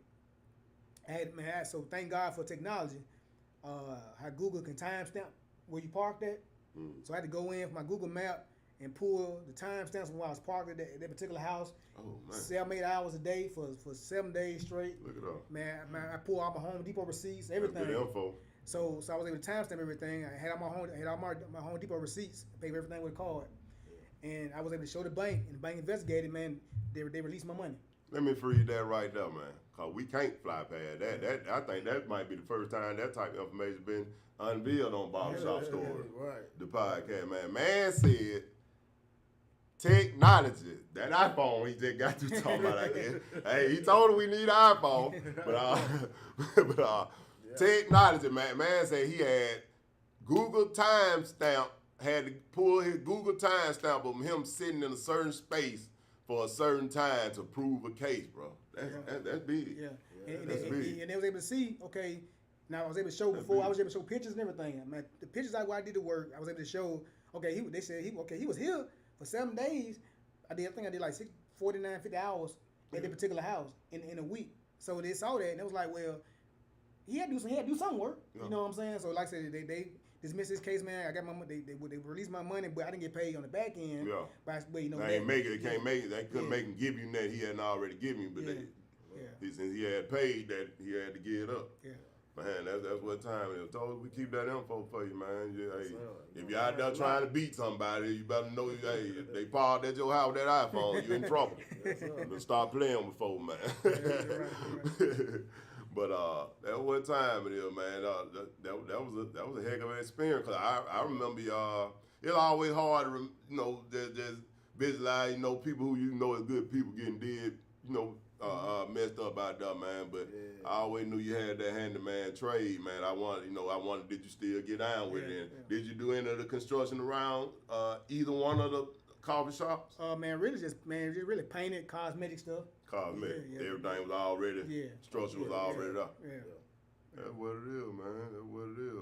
C: So thank God for technology. How Google can timestamp where you parked at. So I had to go in for my Google map and pull the timestamps when I was parked at that particular house.
A: Oh man,
C: 7-8 hours a day for 7 days straight.
A: look it up.
C: Man, I pulled all my Home Depot receipts, everything.
A: Good info.
C: So I was able to timestamp everything. I had all my Home Depot receipts, paid for everything with a card, and I was able to show the bank, and the bank investigated. Man, they released my money.
A: Let me free that right there, man. Cause we can't fly past that. I think that might be the first time that type of information been unveiled on Barbershop Story.
B: Right.
A: The podcast, man. Man said technology. That iPhone he just got to talking about, I guess. Hey, he told him we need an iPhone, but technology, man. Man said he had Google timestamp, had to pull his Google timestamp of him sitting in a certain space for a certain time to prove a case, bro. That's big.
C: Yeah, and
A: That's big.
C: and they was able to see. Okay, now I was able to show before. I was able to show pictures and everything. I mean, the pictures where I did the work, I was able to show. Okay, they said he was here for 7 days. I think I did like 49, 50 hours at that particular house in a week. So they saw that and it was like, well, he had to do some work. You know what I'm saying? So like I said, they dismissed this case, man. I got my money. They released my money, but I didn't get paid on the back end.
A: Yeah.
C: But you know,
A: They ain't make it. They can't make it. They couldn't make him give you that he hadn't already given you, but since he had paid that, he had to give it up.
C: Yeah.
A: Man, that's what time it is. Told we keep that info for you, man. Yeah, hey, if you're out there trying to beat somebody, you better know, hey, if they parked at your house with that iPhone, you in trouble. But start playing with folks, man. But that what time it is, man. That was a heck of an experience. Cause I remember it's always hard to there's visualize people who you know is good people getting dead, messed up out there, man. But I always knew you had that handyman trade, man. I wanted. Did you still get down with it? And did you do any of the construction around either one of the coffee shops?
C: Really painted, cosmetic stuff.
A: Cosmetic. Everything was already. Structure was already up.
C: Yeah.
A: That's what it is, man. That's what it is.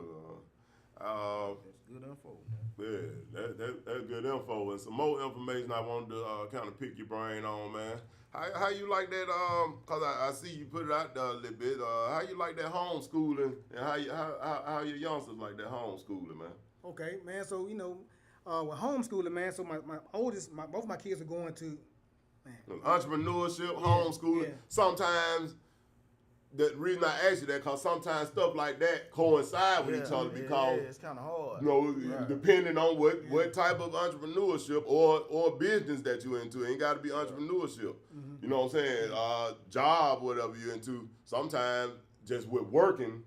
B: That's good info, man.
A: Yeah, that's good info. And some more information I wanted to kind of pick your brain on, man. How you like that? Cause I see you put it out there a little bit. How you like that homeschooling, and how your youngsters like that homeschooling, man?
C: Okay, man. So with homeschooling, man. So my both my kids are going to, man.
A: Entrepreneurship, homeschooling.
C: Yeah.
A: Sometimes the reason I ask you that, cause sometimes stuff like that coincide with each other because
B: it's kind of hard.
A: Depending on what type of entrepreneurship or business that you're into, it ain't got to be entrepreneurship. You know what I'm saying? Job, whatever you're into. Sometimes just with working,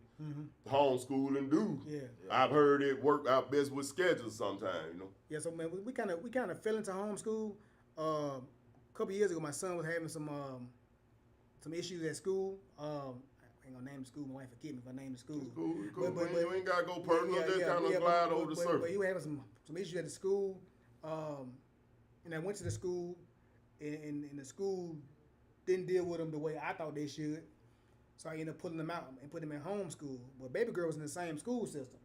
A: homeschooling do.
C: Yeah.
A: I've heard it work out best with schedules sometimes.
C: Yeah. So man, we kind of fell into homeschool. A couple years ago, my son was having some issues at school. I ain't gonna name the school. My wife forget me if I name the school.
A: Cool.
C: But
A: you ain't gotta go personal. Just kind of glide over the surface.
C: But he was having some issues at the school. And I went to the school, and the school didn't deal with him the way I thought they should. So I ended up pulling them out and putting them in homeschool. But baby girl was in the same school system,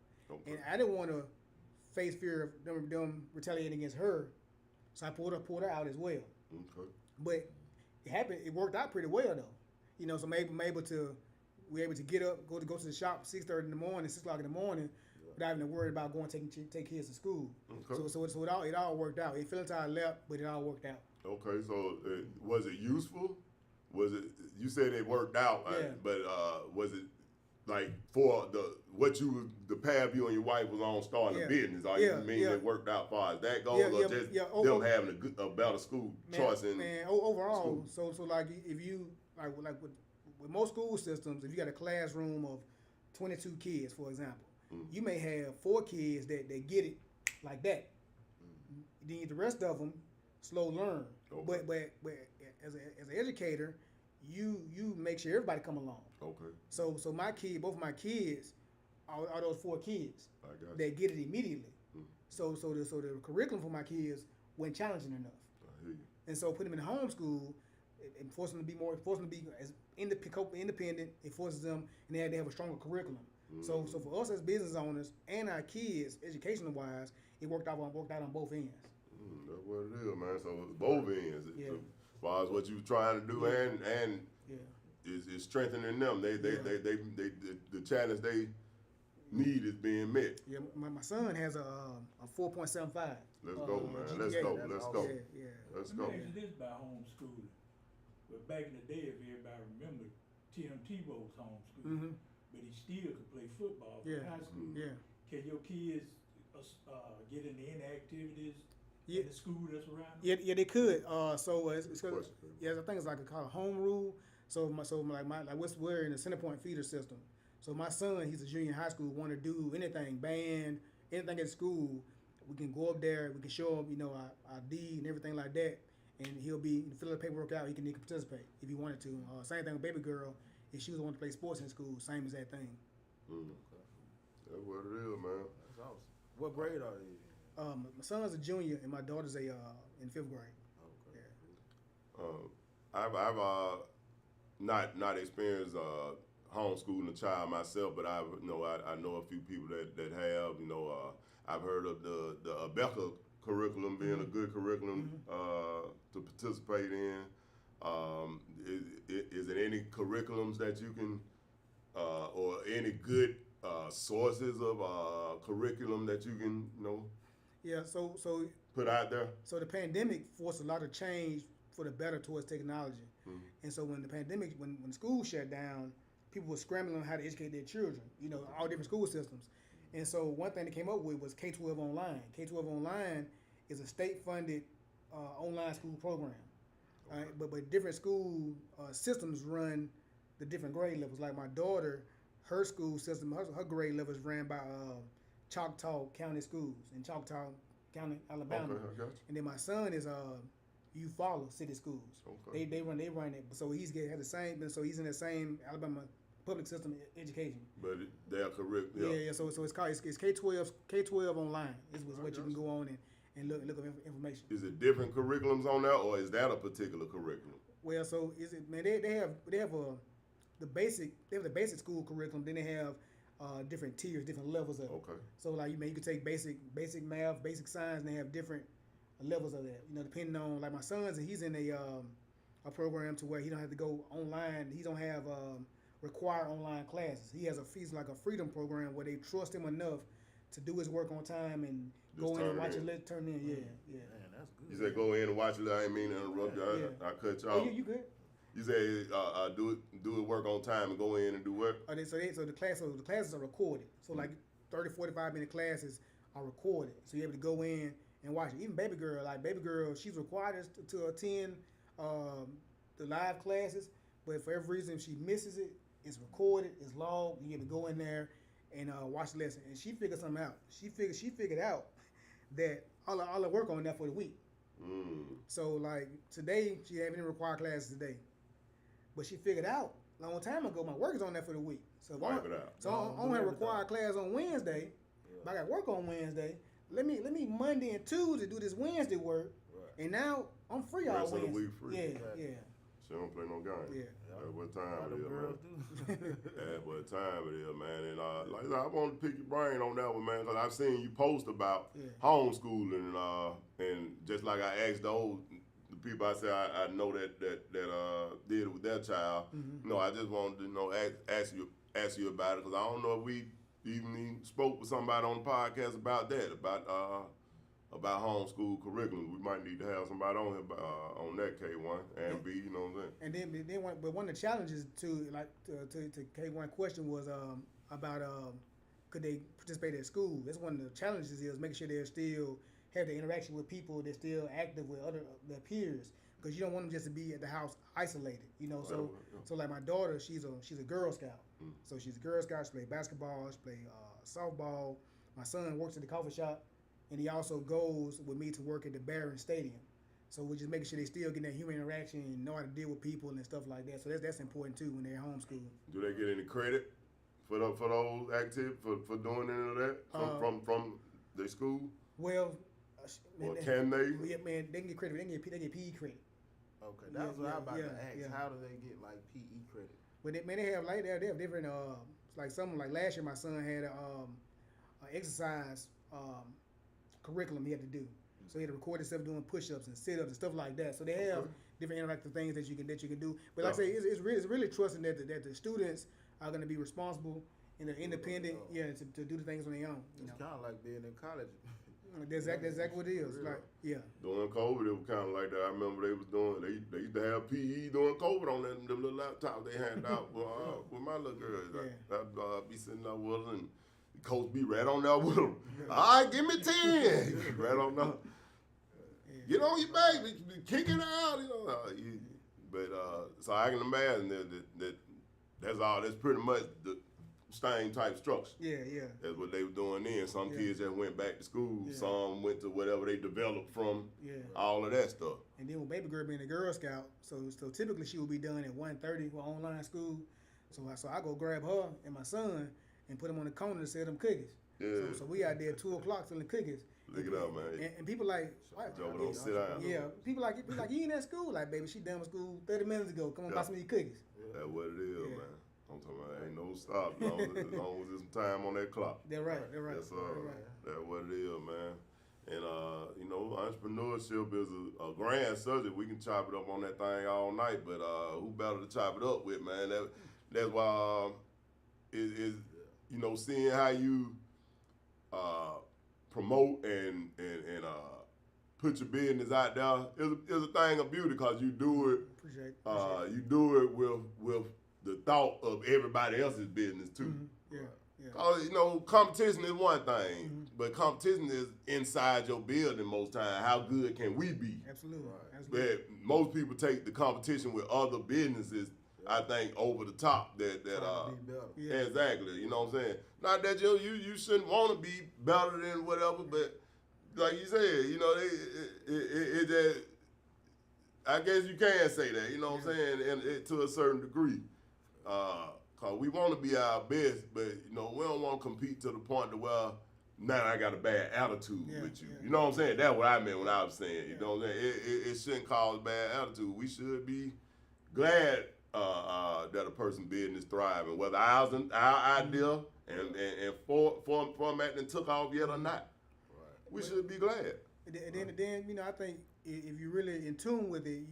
C: and I didn't want to face fear of them retaliating against her. So I pulled her out as well.
A: Okay.
C: But it worked out pretty well though. So we were able to get up, go to the shop 6:30 in the morning, 6 o'clock in the morning, without having to worry about going take kids to school.
A: Okay.
C: So it all worked out. It fell into our lap, but it all worked out.
A: Okay, so was it useful? Was it? You said it worked out, but was it like for the path you and your wife was on starting a business? Or you mean it worked out as far as that goes, or just them having a better school choice in
C: overall?
A: School.
C: So like if you like with most school systems, if you got a classroom of 22 kids, for example, you may have 4 kids that get it like that. Then the rest of them slow learn.
A: Okay.
C: But as an educator, you make sure everybody come along.
A: Okay.
C: So both my kids are those 4 kids that get it immediately. So the curriculum for my kids wasn't challenging enough.
A: I hear you.
C: And so putting them in homeschool, it forced them to be as independent. It forces them, and they have a stronger curriculum. So for us as business owners and our kids, educational wise, it worked out on both ends.
A: That's what it is, man. So it's both ends. As far as what you were trying to do, and is strengthening them. They the challenge they need is being met.
C: Yeah, my son has a 4.75.
A: Let's go, man.
C: GPA.
A: Let's go. Let's go.
C: Yeah.
A: Let's
D: Let
A: go.
D: me ask you this about homeschooling. Well, back in the day, if everybody remember, Tim Tebow was homeschooling, but he still could play football for high school.
C: Yeah.
D: Can your kids get into any activities in the school that's around them?
C: Yeah, they could. So it's I think it's like called a home rule. We're in the Center Point feeder system. So my son, he's a junior in high school, want to do anything, band, anything at school. We can go up there, we can show him, our D and everything like that, and he'll fill the paperwork out. He can participate if he wanted to. Same thing with baby girl. If she was wanting to play sports in school, same as that thing.
A: That's what it is, man.
B: That's awesome. What grade are they in?
C: My son's a junior and my daughter's in 5th grade.
B: Okay.
A: I've not experienced homeschooling a child myself, but I know a few people that have. I've heard of the Abeka curriculum being a good curriculum to participate in. Is there any curriculums that you can or any good sources of curriculum that you can
C: Yeah, so
A: put out there?
C: So the pandemic forced a lot of change for the better towards technology. And so when the pandemic, when school shut down, people were scrambling on how to educate their children, all different school systems. And so one thing they came up with was K-12 Online. K-12 Online is a state-funded online school program.
A: Okay.
C: But different school systems run the different grade levels. Like my daughter, her school system, her grade level is ran by Choctaw County Schools in Choctaw County, Alabama.
A: Okay, I got you.
C: And then my son is Eufaula City Schools.
A: Okay.
C: They run it. So he's had the same. So he's in the same Alabama public system education.
A: But they're correct.
C: Yeah. So it's called it's K-12 Online is what you can go on and look up information.
A: Is it different curriculums on there, or is that a particular curriculum?
C: Well, so is it, man? They have the basic school curriculum. Then they have different tiers, different levels of it.
A: Okay.
C: So like you can take basic math, basic science, and they have different levels of that. Depending on like my son's, he's in a program to where he don't have to go online. He don't have required online classes. He has he's like a freedom program where they trust him enough to do his work on time and
A: Just
C: go in and watch
A: it in.
C: turn in. Yeah.
B: Man, that's good.
A: You said go in and watch it. I ain't mean to interrupt you. I cut you off.
C: Oh, you good?
A: You say do it work on time and go in and do what?
C: So the classes are recorded. So like 30, 45-minute classes are recorded. So you're able to go in and watch it. Even baby girl, she's required to attend the live classes, but for every reason if she misses it, it's recorded, it's logged. You able to go in there and watch the lesson. And she figured something out. She figured out that all the work on that for the week. So like today, she haven't even required classes today, but she figured out a long time ago my work is on that for the week. So if
A: Wipe it out.
C: So I only have required class on Wednesday, but I got work on Wednesday. Let me Monday and Tuesday do this Wednesday work, and now I'm free all
A: Rest of
C: Wednesday.
A: the week free.
C: Yeah.
A: She don't play no game.
C: Yeah.
A: That's what time it is, man.
B: Girls do.
A: That's what time it is, man. And like I said, I want to pick your brain on that one, man, because I've seen you post about homeschooling, and just like I asked the people I said I know that did it with their child. I just wanted to ask you about it, because I don't know if we even spoke with somebody on the podcast about that, about homeschool curriculum. We might need to have somebody on here on that K1 and B. You know what I'm saying?
C: And then one of the challenges to K1 question was about could they participate at school? That's one of the challenges is making sure they still have the interaction with people. They're still active with their peers, because you don't want them just to be at the house isolated. So like my daughter, she's a Girl Scout. So she's a Girl Scout. She plays basketball. She plays softball. My son works at the coffee shop, and he also goes with me to work at the Barber Stadium. So we're just making sure they still get that human interaction and know how to deal with people and stuff like that. So that's important too when they're homeschooled.
A: Do they get any credit for those activities for doing any of that from their school?
C: Well,
A: or can they?
C: Yeah, man, they can get credit. They get PE credit.
B: Okay, that's what I was about to ask. How do they get like PE credit?
C: But they have different like last year my son had a exercise curriculum he had to do. So he had to record himself doing push-ups and sit-ups and stuff like that. So they have different interactive things that you can do. But like I say, it's really trusting that the students are going to be responsible and they're independent, to do the things on their own.
B: It's kind of like being in college.
C: That's exactly what it is.
A: During COVID, it was kind of like that. I remember they used to have PE during COVID on them little laptops they handed out with my little girls. I'd be sitting there with them, and the coach be right on there with them. All right, give me 10. Right on there. Get on your back, kick it out. So I can imagine that's all. That's pretty much the same type structure.
C: Yeah.
A: That's what they were doing then. Some kids just went back to school. Some went to whatever they developed from all of that stuff.
C: And then with baby girl being a Girl Scout, so typically she would be done at 1:30 for online school. So I go grab her and my son and put them on the corner to sell them cookies.
A: Yeah.
C: So we out there at 2:00 selling cookies.
A: Look it up, man.
C: And people like, what?
A: Joe, don't sit down.
C: Yeah, people like you ain't at school. Like, baby, she done with school 30 minutes ago. Come on, buy some of these cookies.
A: That's what it is,
C: Yeah.
A: man. I'm talking about ain't no stop as long as there's some time on that clock.
C: They're right.
A: That's that's what it is, man. And you know, entrepreneurship is a grand subject. We can chop it up on that thing all night, but who better to chop it up with, man? That's why is you know, seeing how you promote and put your business out there is a thing of beauty because you do it.
C: Appreciate
A: You do it with the thought of everybody else's business too.
C: Mm-hmm. Yeah.
A: Cause you know, competition is one thing, but competition is inside your building most times. How good can we be?
C: Absolutely.
A: But most people take the competition with other businesses, I think, over the top. That
B: Be better.
C: Yeah.
A: exactly. You know what I'm saying? Not that you shouldn't want to be better than whatever, but like you said, you know, it I guess you can say that. You know what I'm saying? And to a certain degree. Cause we want to be our best, but you know we don't want to compete to the point to where now I got a bad attitude with you.
C: Yeah.
A: You know what I'm saying? That's what I meant when I was saying. You know what I'm saying? It shouldn't cause bad attitude. We should be glad that a person's business thriving, whether our idea and format and took off yet or not.
B: Right.
A: We should be glad.
C: And then you know, I think if you're really in tune with it,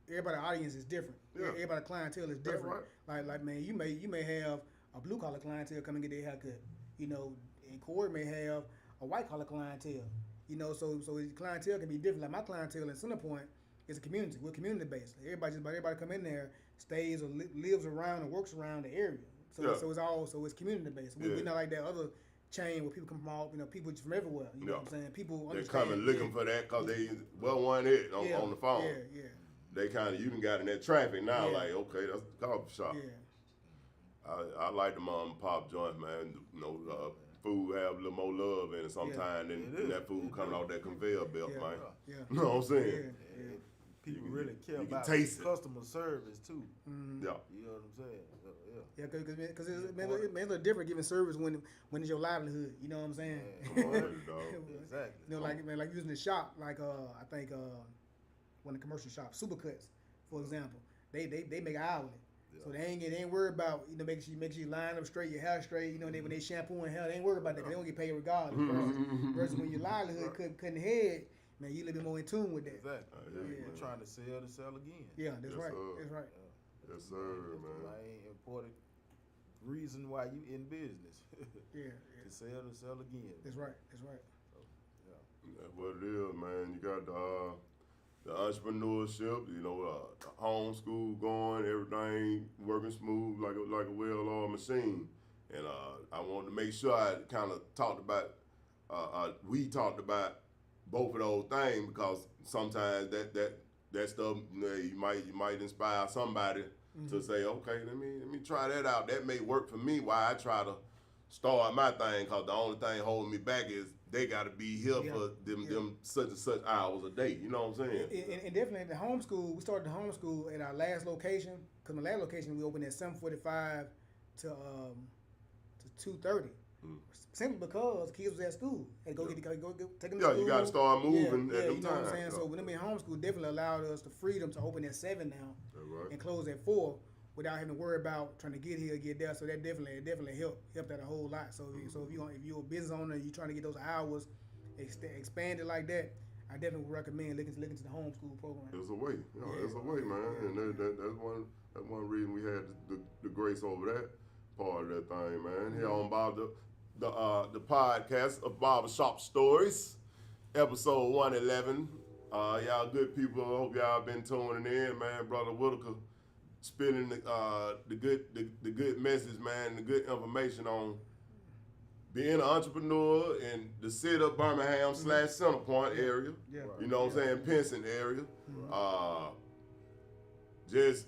C: everybody's audience is different.
A: Yeah.
C: Everybody's clientele is different.
A: Right.
C: Like man, you may have a blue collar clientele come and get their haircut. You know, and Corey may have a white collar clientele. You know, so his clientele can be different. Like my clientele in Center Point is a community. We're community based. Everybody come in there, stays or lives around and works around the area. So it's community based. We're not like that other chain where people come from all, you know, people from everywhere. You know what I'm saying? People
A: They're
C: understand.
A: coming looking for that because they one hit on the phone.
C: Yeah.
A: They kind of, you done got in that traffic now,
C: Yeah.
A: like, okay, that's the coffee shop.
C: Yeah.
A: I like the mom and pop joints, man. You know, food have a little more love in it sometimes than that food coming off that conveyor belt,
C: Yeah.
A: man.
C: Yeah.
A: You know what I'm saying?
C: Yeah.
B: People really care
A: you can
B: about
A: taste it.
B: customer service too.
C: Mm-hmm.
A: Yeah.
B: You know what I'm saying?
C: Yeah, because it's a little different giving service when it's your livelihood. You know what I'm saying?
A: Come on, dog.
B: Exactly.
C: You know, like using the shop, like I think one of the commercial shops, Supercuts, for example, they make hourly, so they ain't worried about, you know, make sure you line up straight, your hair straight. You know, when they shampoo and hair, they ain't worried about that. They don't get paid regardless. Versus when your livelihood cutting head, man, you a little bit more in tune with that.
B: Exactly. We're trying to sell again.
C: Yeah, that's
A: Yes,
C: right.
A: sir.
C: That's right.
A: Yes, sir, man.
B: That's the main important reason why you in business.
C: Yeah.
B: To sell again.
C: That's right. That's right.
A: That's what it is, man. You got the entrepreneurship, you know, the homeschool going, everything working smooth like a well-oiled machine. And I wanted to make sure I kind of talked about, we talked about both of those things because sometimes that stuff, you know, you might inspire somebody to say, okay, let me try that out. That may work for me while I try to start my thing, because the only thing holding me back is they got to be here for them such and such hours a day. You know what I'm saying?
C: And definitely at the homeschool, we started the homeschool at our last location, because my last location we opened at 7:45 to 2:30. Simply because kids was at school. Had to go take them to school.
A: You got to start moving at them
C: you know what I'm saying?
A: times.
C: So when them in homeschool, definitely allowed us the freedom to open at 7 now
A: Right.
C: and close at 4 without having to worry about trying to get here, get there. So that definitely helped that a whole lot. So if you're a business owner, you're trying to get those hours expanded like that, I definitely would recommend looking to the homeschool program.
A: There's a way. There's a way, man. And that's one reason we had the grace over that part of that thing, man. Here on the podcast of Barbershop Stories, episode 111. Y'all good people. I hope y'all been tuning in, man. Brother Whitaker spinning the good message, man, the good information on being an entrepreneur in the city of Birmingham / Center Point area.
C: Yeah.
A: You know what I'm saying? Pinson area. Just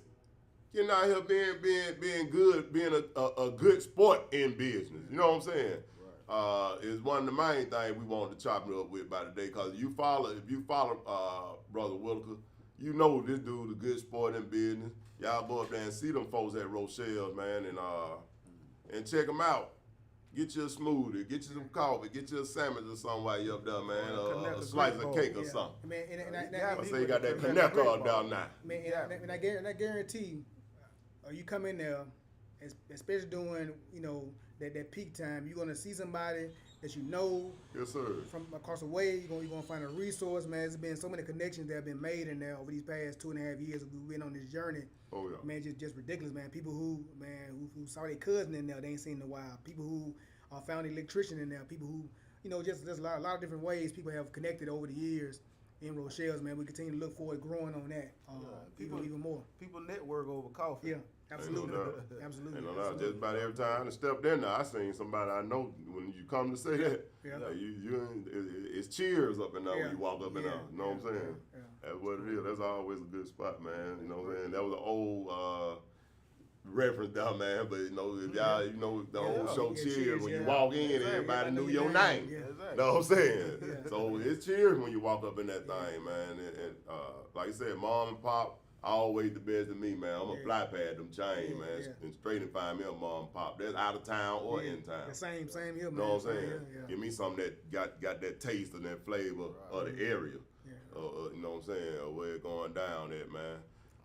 A: getting out here being good, being a good sport in business. You know what I'm saying? Is one of the main things we wanted to chop it up with by today. Cause if you follow Brother Whitaker, you know this dude a good sport in business. Y'all go up there and see them folks at Rochelle, man, and check them out. Get you a smoothie, get you some coffee, get you a sandwich or something while you up there, man.
B: Connect
A: A
B: a
A: slice
B: great
A: of
B: bowl.
A: cake or
C: Yeah.
A: something.
C: Man,
B: Yeah,
A: I
B: me
A: say you got that
B: with the
A: connect
B: great
A: all
B: bowl.
A: down now.
C: man,
B: Yeah.
C: and I guarantee you, you come in there, especially during that peak time, you're gonna see somebody that you know
A: Yes, sir.
C: from across the way. You're gonna find a resource, man. There's been so many connections that have been made in there over these past 2.5 years we've been on this journey.
A: Oh yeah.
C: Man, just ridiculous, man. People who saw their cousin in there, they ain't seen in a while. People who found an electrician in there. People who, just there's a lot of different ways people have connected over the years in Rochelle's, man. We continue to look forward to growing on that, even more.
B: People network over coffee.
C: Yeah, absolutely,
A: doubt.
C: absolutely.
A: And just about every time I stepped in there, I seen somebody I know. When you come to say that,
C: Yeah.
A: it's cheers up in there
C: Yeah.
A: when you walk up in there. You know what I'm saying?
C: Yeah.
A: That's what it is. That's always a good spot, man. You know what I'm saying? That was an old reference down, man. But if y'all, the old show
C: Yeah,
A: cheers
C: cheers,
A: when you
C: yeah.
A: walk in,
B: Exactly.
A: everybody knew
C: Yeah.
A: your name.
C: Yeah.
B: Exactly.
A: Know what I'm saying?
C: Yeah.
A: So it's cheers when you walk up in that thing, man. And like I said, mom and pop, always the best to me, man. I'm a fly pad them chain,
C: Yeah,
A: man.
C: yeah.
A: And straight and find me a mom and pop. That's out of town or in town.
C: The same here, man.
A: Know what I'm saying?
C: Yeah.
A: Give me something that got that taste and that flavor of the area.
C: Yeah.
A: You know what I'm saying? Or where it going down at, man.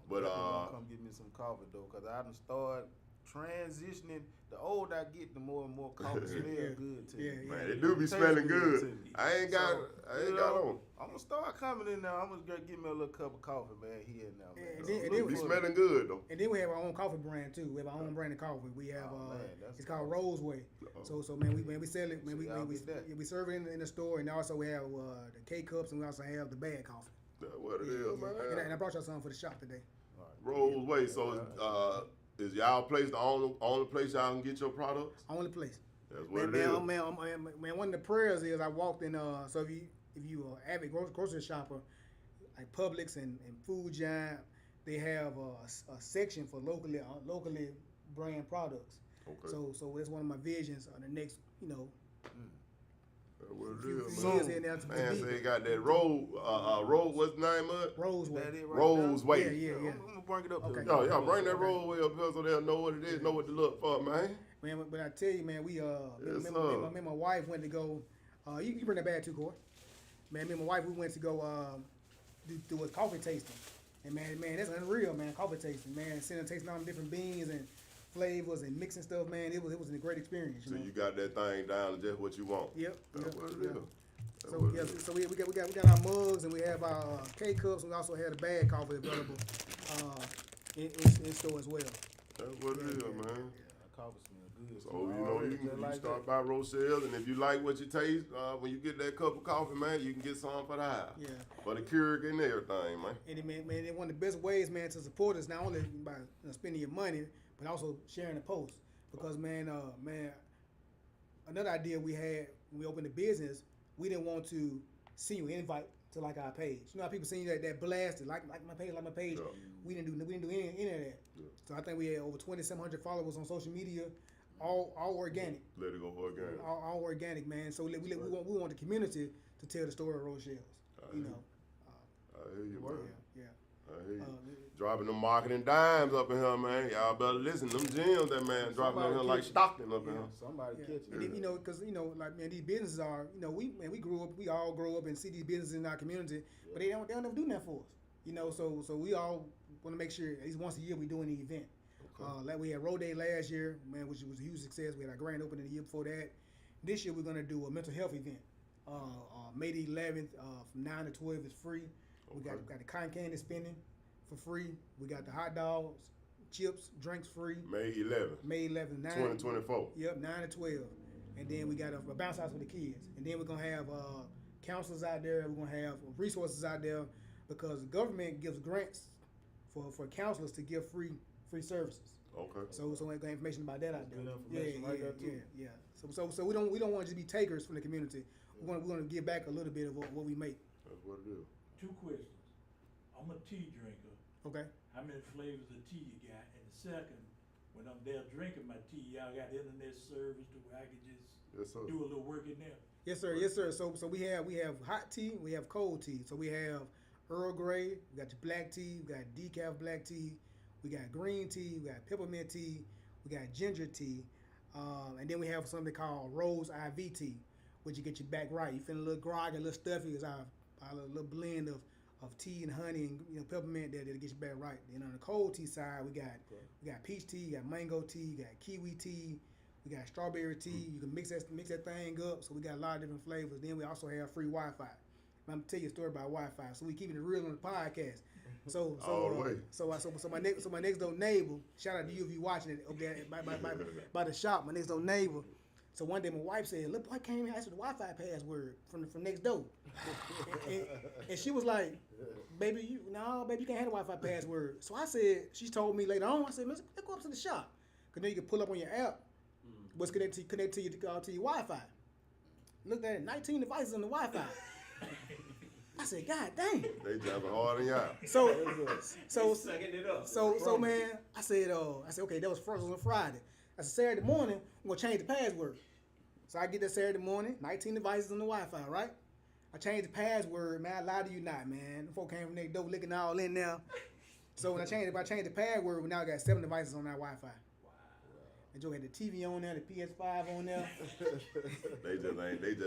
A: But
B: Definitely gonna come get me some coffee though, cause I done started transitioning. The older I get, the more and more coffee smell good to me.
C: Yeah.
A: man, it do be
B: Tastes
A: smelling
B: good to
A: good.
B: me.
A: I ain't got on.
B: I'm gonna start coming in now. I'm gonna get me a little cup of coffee, man, here and now, man.
C: And
B: So
C: then-
B: look
C: and then
A: Be
B: for
A: smelling good though.
C: And then we have our own coffee brand too. We have our own brand of coffee. We have
B: man, that's
C: it's called
B: awesome.
C: Roseway. So man, we sell it. Man,
B: So y'all get that.
C: we serve it in the store, and also we have the K cups, and we also have the bag coffee.
A: That's what it is, man.
C: And I brought y'all something for the shop today.
B: All right.
A: Rolls way. So is y'all place the only place y'all can get your products?
C: Only place.
A: That's what
C: Man,
A: it is.
C: man, one of the prayers is I walked in. So if you are avid grocery shopper, like Publix and Food Giant, they have a section for locally brand products.
A: Okay.
C: So that's one of my visions on the next,
A: That's what it
C: few
A: is,
C: years
A: man.
C: in there to
A: Man,
C: be
A: so you got that road, what's the name of it?
C: Roseway.
B: That it right
A: Rose
B: there?
A: Way.
C: Yeah.
B: I'm gonna bring it up.
C: Okay.
B: To
A: Y'all bring that road way up here so they'll know what it is, know what to look for, man.
C: Man, but I tell you, man, we
A: Yes,
C: me
A: sir.
C: and my wife went to go. You bring that bag too, Corey. Man, me and my wife we went to go do a coffee tasting, and man, that's unreal, man. Coffee tasting, man, sitting and tasting all the different beans and flavors and mixing stuff, man. It was a great experience.
A: So
C: You know?
A: you got that thing down to just what you want.
C: Yep.
A: That's what it is. That's
C: So
A: what it
C: yeah,
A: is.
C: so we got our mugs and we have our K cups and we also have the bag coffee available in store as well.
A: That's what it is, man.
B: That coffee smell good.
A: So you
B: Just
A: can
B: like
A: start
B: that.
A: by Rochelle, and if you like what you taste, when you get that cup of coffee, man, you can get some for the house.
C: Yeah.
A: For the Keurig and everything, man.
C: And it, man, one of the best ways, man, to support us not only by spending your money, but also sharing the post. Because man, another idea we had when we opened the business, we didn't want to see you invite to like our page. You know how people see that blasted, like my page.
A: Yeah.
C: We didn't do any of that.
A: Yeah.
C: So I think we had over 2,700 followers on social media, all organic.
A: Let it go organic.
C: All organic, man. So we want the community to tell the story of Rochelle's. You know.
A: I hear you, man.
C: Yeah.
A: I hear you. Dropping them marketing dimes up in here, man. Y'all better listen. Them gems that man dropping up here like Stockton up in here.
B: Somebody
C: Yeah.
B: catch it.
C: And then, because like man, these businesses are, we all grow up and see these businesses in our community, but they don't never do that for us. So we all want to make sure at least once a year we doing the event. Like we had Road Day last year, man, which was a huge success. We had our grand opening the year before that. This year we're gonna do a mental health event. May the 11th from 9 to 12 is free. We got the cotton candy spinning for free. We got the hot dogs, chips, drinks free.
A: May 11th,
C: May 11th, 9.
A: 2024.
C: Yep, 9 to 12. And then we got a bounce house for the kids. And then we're going to have counselors out there. We're going to have resources out there because the government gives grants for counselors to give free services.
A: Okay.
C: So we got information about that out there.
B: Good information right there, too.
C: Yeah. So we don't want to just be takers from the community. We're going to give back a little bit of what we make.
A: That's what it is.
D: 2 questions. I'm a tea drinker.
C: Okay.
D: How many flavors of tea you got? And the second, when I'm there drinking my tea, y'all got internet service to where I can just
A: Yes, sir.
D: do a little work in there?
C: Yes, sir. So we have hot tea, we have cold tea. So we have Earl Grey, we got your black tea, we got decaf black tea, we got green tea, we got peppermint tea, we got ginger tea, And then we have something called Rose IVT, which you get your back right. You feeling a little groggy, a little stuffy, it's our little blend of tea and honey and peppermint that'll get your back right. Then on the cold tea side, we got peach tea, you got mango tea, you got kiwi tea, we got strawberry tea. You can mix that thing up. So we got a lot of different flavors. Then we also have free Wi-Fi. I'm gonna tell you a story about Wi-Fi. So we keeping it real on the podcast. So my next door neighbor, shout out to you if you watching it up there by the shop. My next door neighbor. So one day my wife said, "Look, I came here and asked for the Wi-Fi password from next door," and she was like, "Baby, you can't have the Wi-Fi password." So I said, she told me later on, I said, "Let's go up to the shop, cause then you can pull up on your app what's connected to your Wi-Fi." Looked at it, 19 devices on the Wi-Fi. I said, "God dang!"
A: They jumping hard on y'all.
C: So
E: sucking it up.
C: So man, I said, okay, that was first on Friday. I said, Saturday morning, I'm gonna change the password. So I get that Saturday morning, 19 devices on the Wi-Fi, right? I changed the password, man. I lie to you not, man. The folk came from next door licking all in there. So when I changed the password, we now got 7 devices on that Wi-Fi. And Joe had the TV on there, the PS5 on there.
A: They just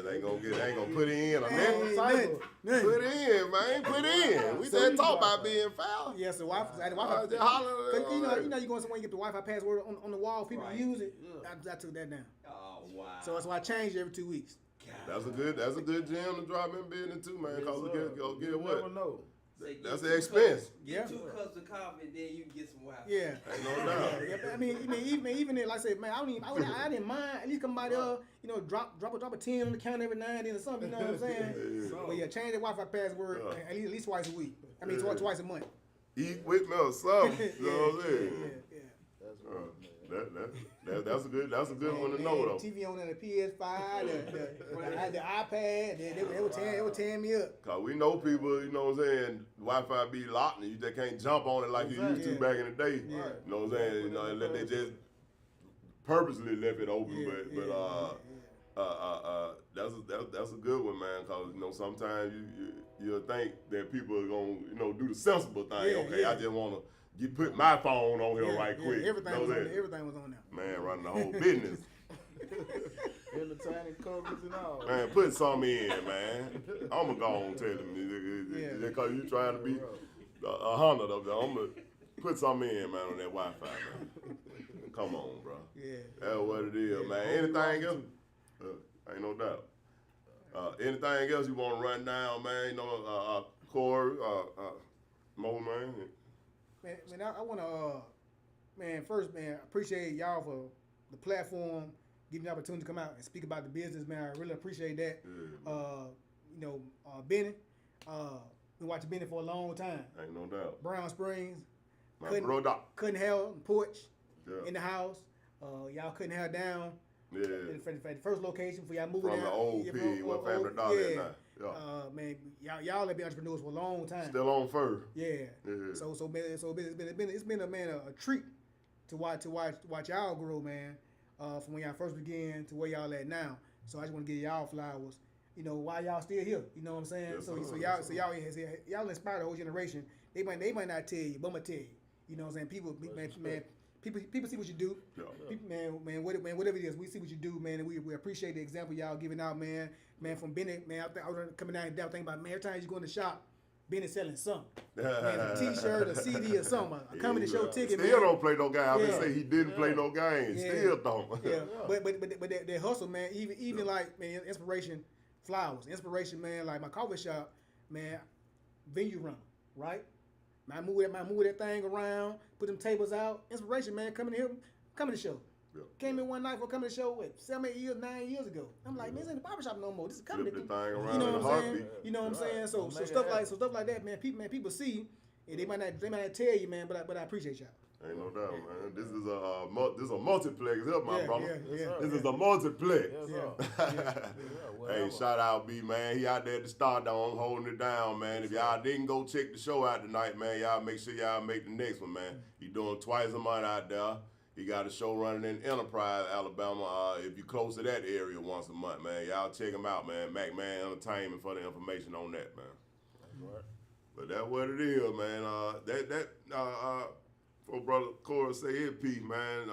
A: ain't gonna put it in or
C: Hey,
A: nothing.
C: nothing.
A: Put it in, man. Put it in. We just talk about being foul.
C: Yeah, so Wi-Fi.
A: Just holler.
C: Cause you know you go somewhere, you get the Wi-Fi password on the wall, people
E: Right.
C: use it.
B: Yeah.
C: I took that down.
E: Oh wow.
C: So that's why I changed every 2 weeks.
A: That's a good gym to drop in business too, man. Cause go get
B: You
A: what?
B: never know.
E: Say
A: That's
E: get
A: the expense.
E: Get
C: Yeah.
E: 2 cups of coffee, and then you can get some Wi-Fi.
C: Yeah.
A: Ain't no doubt.
C: Yeah, but I mean, even then, like I said, man, I didn't mind at least come by there, drop a 10 on the counter every now and then or something. You know what I'm saying?
A: Yeah.
C: But yeah, change the Wi-Fi password at least twice a week. I mean, twice a month.
A: Eat with me or something. You know what I'm saying?
C: Yeah.
B: That's right, man.
A: That's a good one to
C: Man,
A: know though.
C: TV on the PS5, the iPad, they were tearing me up.
A: Cause we know people, you know what I'm saying, Wi-Fi be locked and you just can't jump on it like you used to
C: Yeah.
A: back in the day.
C: Yeah.
A: You know what I'm saying? You know, and they just purposely left it open, that's a good one, man. Cause you know sometimes you'll think that people are gonna do the sensible thing.
C: Yeah,
A: Okay,
C: yeah.
A: I just wanna put my phone on here right
C: Yeah,
A: quick.
C: everything
A: You know
C: was
A: what
C: on
A: I'm
C: there. Everything was on there.
A: Man, running the whole business.
B: Entertaining covers and all.
A: Man, put some in, man. I'ma go on tell him.
C: Yeah.
A: Because you trying to be 100 of them. I'ma put some in, man, on that Wi-Fi, man. Come on, bro.
C: Yeah.
A: That's what it is, man. Anything else? Ain't no doubt. Anything else you want to run down, man? Corey, Mo, man.
C: Man, I want to, first, man, appreciate y'all for the platform, giving the opportunity to come out and speak about the business, man. I really appreciate that.
A: Yeah,
C: Benny, been watching Benny for a long time.
A: ain't no doubt.
C: Brown Springs,
A: My brother.
C: couldn't have porch
A: Yeah.
C: in the house. Y'all couldn't have down
A: Yeah.
C: for the first location for y'all moving
A: From
C: down.
A: the old P, what Family Dollar
C: yeah.
A: at now.
C: Man, y'all have been entrepreneurs for a long time.
A: Still on fur.
C: Yeah.
A: Yeah.
C: So it's been a treat to watch y'all grow, man. From when y'all first began to where y'all at now. So I just want to give y'all flowers. Why y'all still here? You know what I'm saying?
A: Yes,
C: so
A: sir.
C: y'all inspire the whole generation. They might not tell you, but I'm gonna tell you. You know what I'm saying? People see what you do.
A: Yeah.
C: People, man, whatever it is, we see what you do, man, and we appreciate the example y'all giving out, man. Man, from Benny, man, I was coming down and thinking about, man, every time you go in the shop, Benny selling something. Man, a T-shirt, a CD, or something, a comedy show ticket,
A: Still
C: man.
A: don't play no game. I
C: Yeah.
A: been say he didn't play no game.
C: Yeah.
A: Still don't.
C: Yeah, but that hustle, man. Even like, man, inspiration flowers, inspiration, man. Like my coffee shop, man, venue runner, right? Man, I move that thing around, put them tables out. Inspiration, man, coming to the show.
A: Yeah.
C: Came in one night for coming to the show, 7, 8 years, 9 years ago. I'm like, man, this ain't the barbershop no more. This is comedy.
A: Flip the thing
C: You
A: around
C: know
A: in
C: what
A: a
C: I'm saying?
A: heartbeat.
C: You know what I'm saying? So
B: Make it
C: stuff
B: happen.
C: like that, man. People see, and they might not tell you, man, but I appreciate y'all.
A: Ain't no doubt, man. This is a multiplex here, my
C: Yeah,
A: brother.
C: yeah.
A: This is a multiplex.
B: Yes, sir.
A: Hey, shout out B, man. He out there at the start down, holding it down, man. If y'all didn't go check the show out tonight, man, y'all make sure y'all make the next one, man. He doing twice a month out there. He got a show running in Enterprise, Alabama. If you close to that area once a month, man, y'all check him out, man. Mac Man Entertainment for the information on that, man.
B: Right.
A: But that's what it is, man. For brother Corey say his piece, man.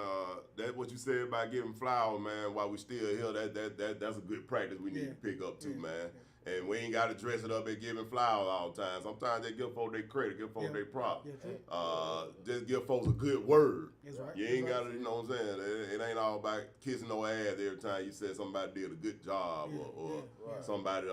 A: That what you said about giving flowers, man. While we still here, that's a good practice we need to pick up too, man. And we ain't got to dress it up and giving flowers all the time. Sometimes they give folks their credit, give folks their props. Just give folks a good word.
C: That's right.
A: You ain't got to, you know what I'm saying? It ain't all about kissing no ass every time you say somebody did a good job or somebody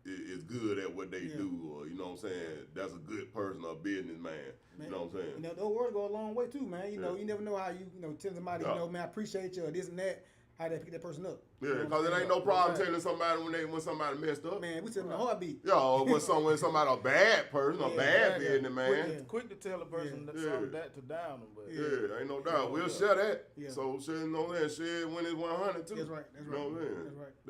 A: is good at what they do, or you know what I'm saying, that's a good person or businessman. You know what I'm saying?
C: You know, those words go a long way too, man. You know, you never know how you tell somebody, you know, man, I appreciate you or this and that, how they pick that person up.
A: Yeah, because it ain't no problem telling somebody when somebody messed up.
C: Man, we tell them a heartbeat.
A: Yeah, or when somebody a bad person, a bad business man.
B: Quick to tell a person something that to down them, but
A: ain't no doubt. We'll share that. So shit, you know that shit when it's 100 too.
C: That's right.
A: You know what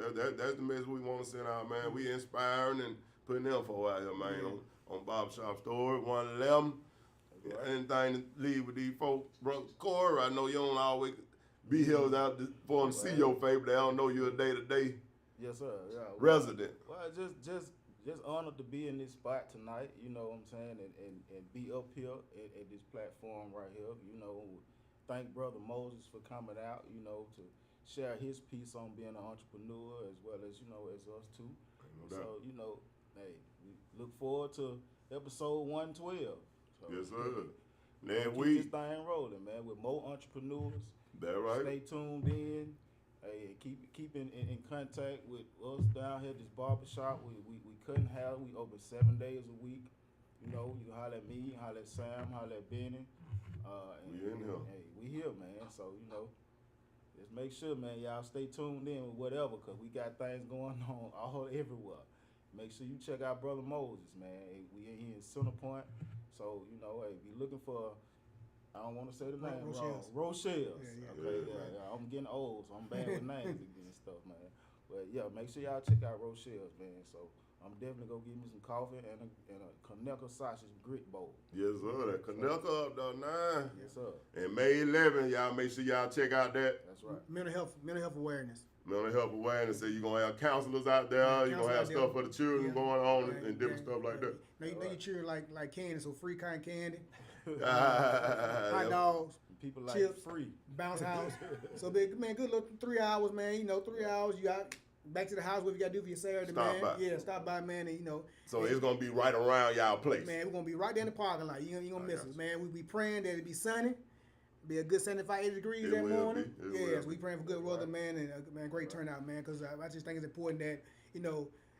A: I'm saying? That's the message we want to send out, man. We inspiring and putting info out here, man. On Barbershop Story 111. Anything to leave with these folks, brother Corey? I know you don't always be here out for them to see your face, but they don't know you're a day-to-day
B: yes, sir. Yeah.
A: resident.
B: Well, just honored to be in this spot tonight. You know what I'm saying, and be up here at this platform right here. You know, thank Brother Moses for coming out. You know, to share his piece on being an entrepreneur as well as as us too. So hey, we look forward to episode 112. So,
A: yes, sir.
B: Keep this thing rolling, man, with more entrepreneurs.
A: That right.
B: Stay tuned in. Hey, keep in contact with us down here at this barbershop. We couldn't have. We open 7 days a week. You know, you can holler at me, holler at Sam, holler at Benny.
A: We in here.
B: Hey, we here, man. So just make sure, man, y'all stay tuned in with whatever, cause we got things going on all everywhere. Make sure you check out Brother Moses, man. Hey, we in here in Center Point. So, hey, be looking for, I don't want to say the name wrong. Rochelle. I'm getting old, so I'm bad with names again and stuff, man. But yeah, make sure y'all check out Rochelle's, man. So I'm definitely gonna give me some coffee and a Kaneka sausage grit bowl.
A: Yes, sir. That Kaneka up there now.
B: Yes, sir.
A: And May 11, y'all make sure y'all check out that.
B: That's right.
C: Mental health awareness.
A: Mental health awareness. So you're gonna have counselors out there. You're gonna have stuff for the children going on and different stuff like that.
C: Now you children like candy, so free cotton candy, hot dogs,
B: people like
C: chips,
B: free
C: bounce house. So big man, good look 3 hours, man. 3 hours. You got back to the house. What you gotta do for your Saturday, man? Yeah, stop by, man. And
A: So it's gonna be right around y'all place.
C: Man, we're gonna be right there in the parking lot. You ain't gonna miss us, man. We be praying that it be sunny. Be a good 75, 80 degrees that morning. So we praying for good weather, man, and man, great turnout, man. Because I just think it's important that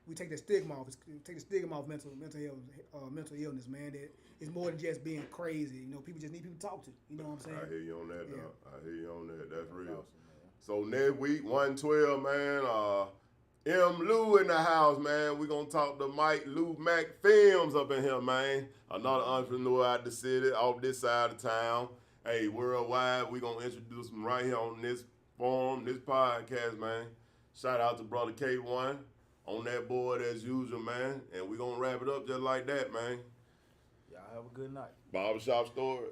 C: we take the stigma off. Take the stigma off mental illness, man. That it's more than just being crazy. People just need people to talk to. You know what I'm saying?
A: I hear you on that, dog. I hear you on that. That's real. So next week, 112, man. M. Lou in the house, man. We gonna talk to Mike Lou Mac Films up in here, man. Another entrepreneur out the city, off this side of town. Hey, worldwide, we gonna introduce him right here on this forum, this podcast, man. Shout out to brother K1 on that board as usual, man. And we gonna wrap it up just like that, man.
B: Y'all have a good night.
A: Barbershop Story.